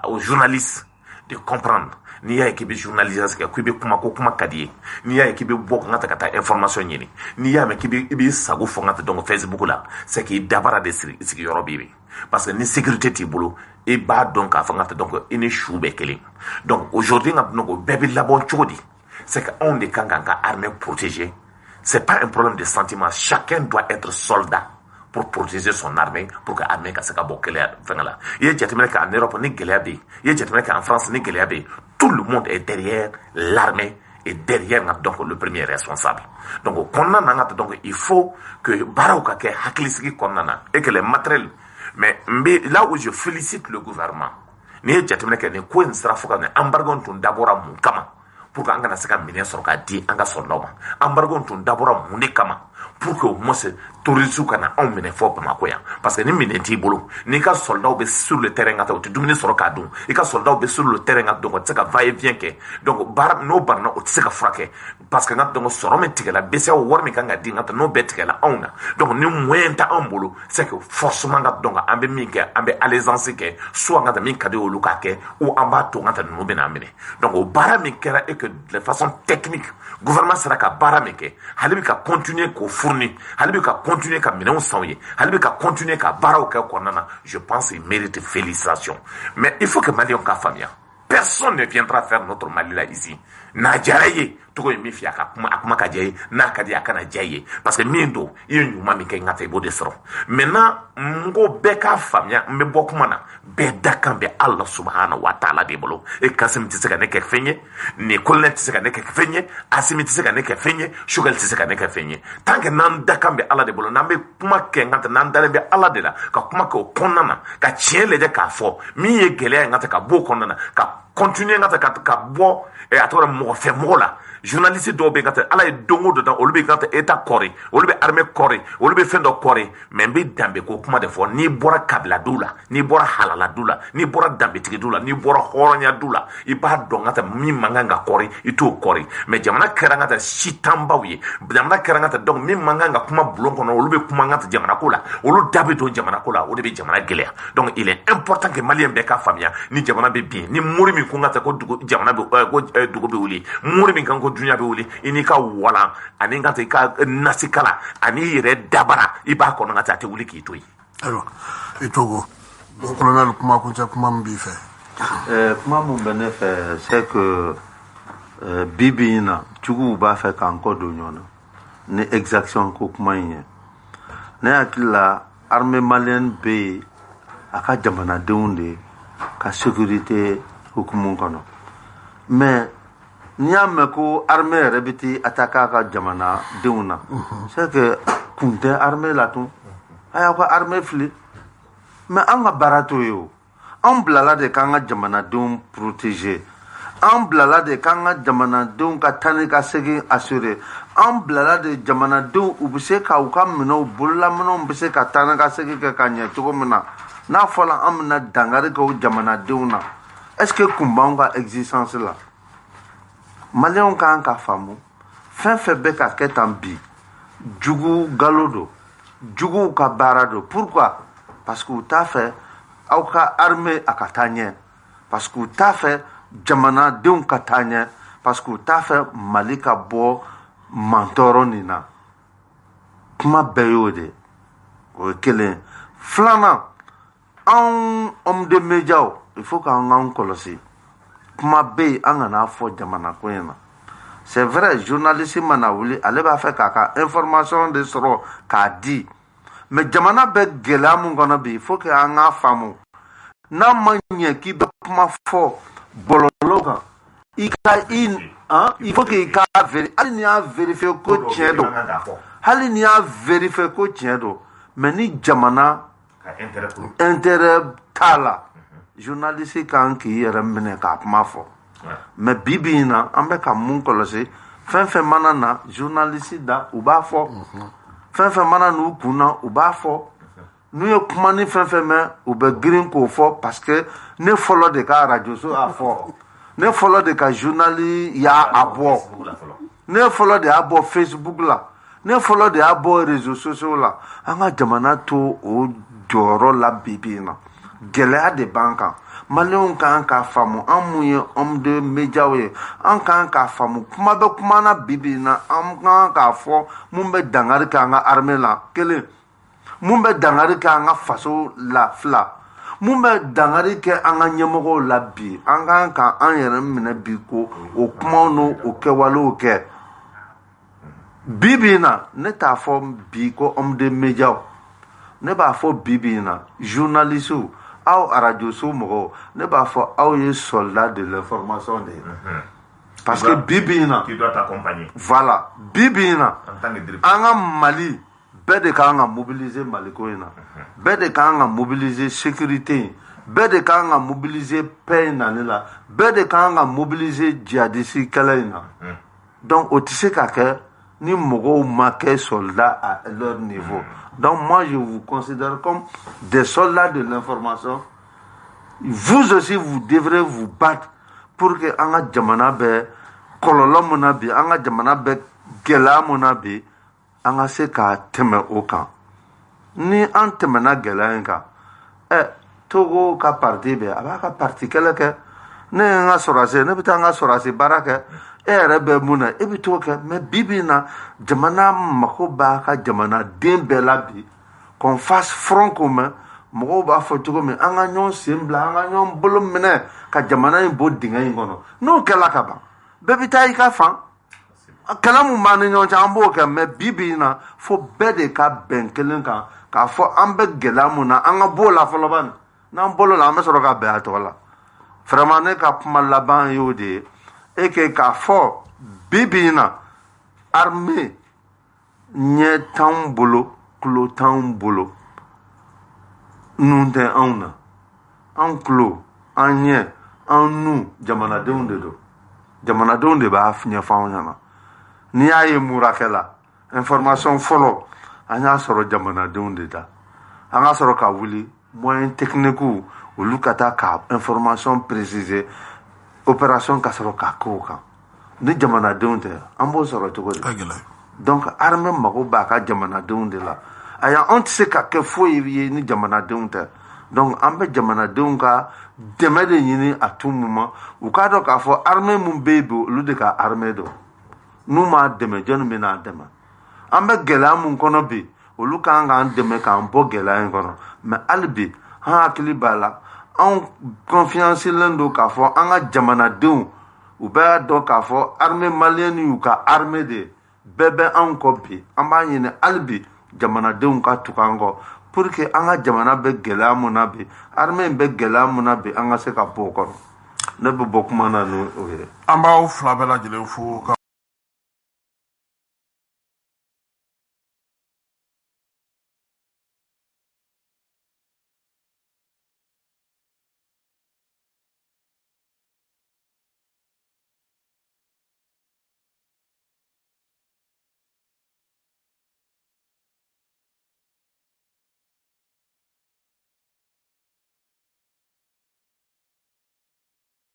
aux journalistes de comprendre n'i y'a ye k'i bɛ journalisme kɛ k'i bɛ kuma ko kuma ka di ye n'i y'a ye k'i bɛ bɔ ka taa information ɲini n'i y'a mɛn k'i b'i sago fɔ ka taa donc Facebook la c'est k'i dabara de sigiyɔrɔ b'i bɛ parce que ni sécurité t'i bolo i b'a dɔn k'a fɔ ka taa donc i ni su bɛɛ kelen donc aujourd'hui nka donc bɛɛ bɛ labɔ cogo di c'est que anw de kan k'an ka armée protéger c'est pas un problème de sentiment chacun doit être soldat pour protéger son armée pour que armée ka se ka bɔ gɛlɛya fɛngɛ la i ye jateminɛ kɛ en Europe ni gɛlɛya bɛ yen i ye jateminɛ kɛ en France ni gɛlɛya bɛ yen tout le monde est derrière l'armée et derrière donc le premier responsable donc au kɔnɔna na donc il faut que baaraw ka kɛ hakilisigi kɔnɔna na et que les matériels mais là où je félicite le gouvernement n'i ye jateminɛ kɛ nin ko in sera fo ka nin embargo tun dabɔra mun kama pour que an kana se ka minɛn sɔrɔ k'a di an ka soldaw ma embargo tun dabɔra mun de kama pour que au moins terroristes kana anw minɛ fɔ Bamako yan parce que ni minɛn t'i bolo n'i ka soldaw bɛ sur le terrain ka taa u tɛ dumuni sɔrɔ k'a dun i ka soldaw bɛ sur le terrain ka donc o tɛ se ka va et vient kɛ donc baara n'o banna o tɛ se ka furakɛ parce que n ka donc sɔrɔ min tigɛla BCEAO wari min kan ka di n ka taa n'o bɛɛ tigɛla anw na donc ni moyen tɛ anw bolo c'est que forcément ka donc an bɛ min kɛ an bɛ allégeance kɛ soit n ka taa min ka di olu k'a kɛ ou an b'a to n ka taa ninnu bɛna minɛ donc o baara min kɛra et que de façon technique gouvernement sera ka baara min kɛ hali bɛ ka continuer k'o fournir hali bɛ ka continuer ka minɛnw san u ye hali bɛ ka continuer ka baaraw kɛ kɔnɔna na je pense il mérite félicitations mais il faut que Maliens k'a faamuya personne ne viendra faire notre Mali là ici n'a diyara ye togo mi fi aka kuma ka jey na ka di aka na jey parce que min do i nyuma mi ke ngata bo de soro maintenant ngo be ka famia me bo kuma na be dakan be Allah subhanahu wa ta'ala de bolo e kasim ti seka ne ke fenye ni kolne ti seka ne ke fenye asimi ti seka ne ke fenye shugal ti seka ne ke fenye tant que nan dakan be Allah de bolo nan be kuma ke ngata nan dale be Allah de la ka kuma ko konnana ka chiele de ka fo mi ye gele ngata ka bo konnana ka continuer ngata ka bo e atora mo fe mo la journaliste do be ngata ala e dongo do dan olbe ngata eta kori olbe armée kori olbe fendo kori membe dambe ko kuma de fo ni bora kabla dula ni bora halala dula ni bora dambe tigi dula ni bora horonya dula i ba do ngata mi manganga kori ito kori mais jamana kera ngata shitambawi jamana kera ngata donc mi manganga kuma bulon kono olbe kuma ngata jamana kola olu dabe do jamana kola o de be jamana gelea donc il est important que malien be ka famia ni jamana be bien ni muri mi ko ngata ko dugo jamana be ko dugo be wuli muri mi kan ko dunya be wuli ini ka wala ani ngata ka nasikala ani yere dabara iba ko ngata te wuli ki toyi alors itogo colonel kuma ko ja kuma mbi fe kuma mun bene fe c'est que bibina tugu ba fe kan ko do nyona ni exaction ko kuma yin ne akila armée malienne be aka jamana deunde ka sécurité hukumun kono mais niame ko armée rebiti ataka ka jamana deuna c'est que kunte armée la tout aya ko armée fli mais anga barato yo an blala de kanga jamana deun protéger an blala de kanga jamana deun ka tani ka segi assurer an blala de jamana deun ubise ka u ka mino bulla mino ubise ka tani ka segi ka kanya to mina na fola amna dangare ko jamana deuna est-ce que kumbanga existence là Malien kan ka famu fin fait be ka ketambi jugu galodo jugu ka barado pourquoi parce que ta fait au ka armée akatanye parce que ta fait jamana deun katanye parce que ta fait malika bo mantoro nina kuma beyode o kelen flana en homme de média il faut qu'on en colosse kuma be an kana fɔ jamana ko in na c'est vrai journaliste mana wuli ale b'a fɛ k'a ka information de sɔrɔ k'a di mais jamana bɛ gɛlɛya mun kɔnɔ bi il faut que an k'a faamu n'a ma ɲɛ k'i bɛ kuma fɔ bɔlɔlɔ kan il faut que i k'a vérifier hali ni y'a vérifier ko tiɲɛ don hali ni y'a vérifier ko tiɲɛ don mais ni jamana intérêt t'a la journaliste kan k'i yɛrɛ minɛ k'a kuma fɔ mais bibi in na an bɛ ka mun kɔlɔsi fɛn fɛn mana na journaliste da u b'a fɔ fɛn fɛn mana n'u kun na u b'a fɔ n'u ye kuma ni fɛn fɛn mɛn u bɛ girin k'o fɔ parce que ne fɔlɔ de ka radio so a fɔ ne fɔlɔ de ka journaliste y'a a bɔ ne fɔlɔ de y'a bɔ Facebook la ne fɔlɔ de y'a bɔ réseaux sociaux la an ka jamana to o jɔyɔrɔ la bibi in na gɛlɛya de b'an kan maliyɛnw kan k'a faamu an mun ye homme de médias ye an kan k'a faamu kuma bɛ kuma na bibi in na an kan k'a fɔ mun bɛ dangari kɛ an ka armée la kelen mun bɛ dangari kɛ an ka faso la fila mun bɛ dangari kɛ an ka ɲɛmɔgɔw la bi an kan ka an yɛrɛ minɛ bi ko o kumaw n'o kɛwalew kɛ bibi in na ne t'a fɔ bi ko homme de médias ne b'a fɔ bibi in na journalistes aw radio so mɔgɔw ne b'a fɔ aw ye soldat de l'information de ye parce que bibi in na voilà bibi in na an ka Mali bɛɛ de kan ka mobiliser Maliko in na bɛɛ de kan ka mobiliser sécurité in bɛɛ de kan ka mobiliser paix in nali la bɛɛ de kan ka mobiliser djihadiste kɛlɛ in na donc o tɛ se ka kɛ ni mɔgɔw ma kɛ soldat à leur niveau. Donc moi je vous considère comme des soldats de l'information. Vous aussi vous devrez vous battre pour que an ka jamana bɛ kɔlɔlɔ mun na bi an ka jamana bɛ gɛlɛya mun na bi an ka se ka tɛmɛ o kan. Ni an tɛmɛna gɛlɛya in kan Togo ka parti bɛ a b'a ka parti kɛlɛ kɛ ne ye n ka sɔrɔdasi ne bɛ taa n ka sɔrɔdasi baara kɛ e yɛrɛ bɛ mun na e bɛ t'o kɛ mais bibi in na jamana mako b'a ka jamanaden bɛɛ la bi qu'on fasse front commun mɔgɔw b'a fɔ cogo min an ka ɲɔgɔn sen bila an ka ɲɔgɔn bolo minɛ ka jamana in bɔ dingɛ in kɔnɔ n'o kɛla ka ban bɛɛ bɛ taa i ka fan kɛlɛ mun b'an ni ɲɔgɔn cɛ an b'o kɛ mais bi bi in na fo bɛɛ de ka bɛn kelen kan k'a fɔ an bɛ gɛlɛya mun na an ka b'o la fɔlɔ bani n'an bolo la an bɛ sɔrɔ ka bɛn a tɔgɔ la vraiment ne ka kuma laban y'o de ye et que k'a fɔ bi bi in na armée ɲɛ t'anw bolo tulo t'anw bolo nun tɛ anw na an tulo an ɲɛ an nu jamanadenw de don jamanadenw de b'a ɲɛfɔ anw ɲɛna n'i y'a ye murakɛ la information fɔlɔ an y'a sɔrɔ jamanadenw de da an ka sɔrɔ ka wuli moyen technique olu ka taa ka information préciser opération ka sɔrɔ ka k'o kan ni jamanadenw tɛ an b'o sɔrɔ cogo di donc armée mago b'a ka jamanadenw de la aya an tɛ se ka kɛ foyi ye ni jamanadenw tɛ donc an bɛ jamanadenw ka dɛmɛ de ɲini à tout moment u k'a dɔn k'a fɔ armée mun bɛ yen bi olu de ka armée don n'u m'a dɛmɛ jɔnni bɛ n'a dɛmɛ an bɛ gɛlɛya mun kɔnɔ bi olu kan k'an dɛmɛ k'an bɔ gɛlɛya in kɔnɔ mais hali bi an hakili b'a la anw confiance len don k'a fɔ an ka jamanadenw u bɛ dɔn k'a fɔ armée malienne y'u ka armée de bɛɛ bɛ anw kɔ bi an b'a ɲini hali bi jamanadenw ka tugu an kɔ pour que an ka jamana bɛ gɛlɛya mun na bi armée in bɛ gɛlɛya mun na bi an ka se ka bɔ o kɔnɔ ne bɛ bɔ kuma na n'o ye an b'aw fila bɛɛ lajɛlen fo ka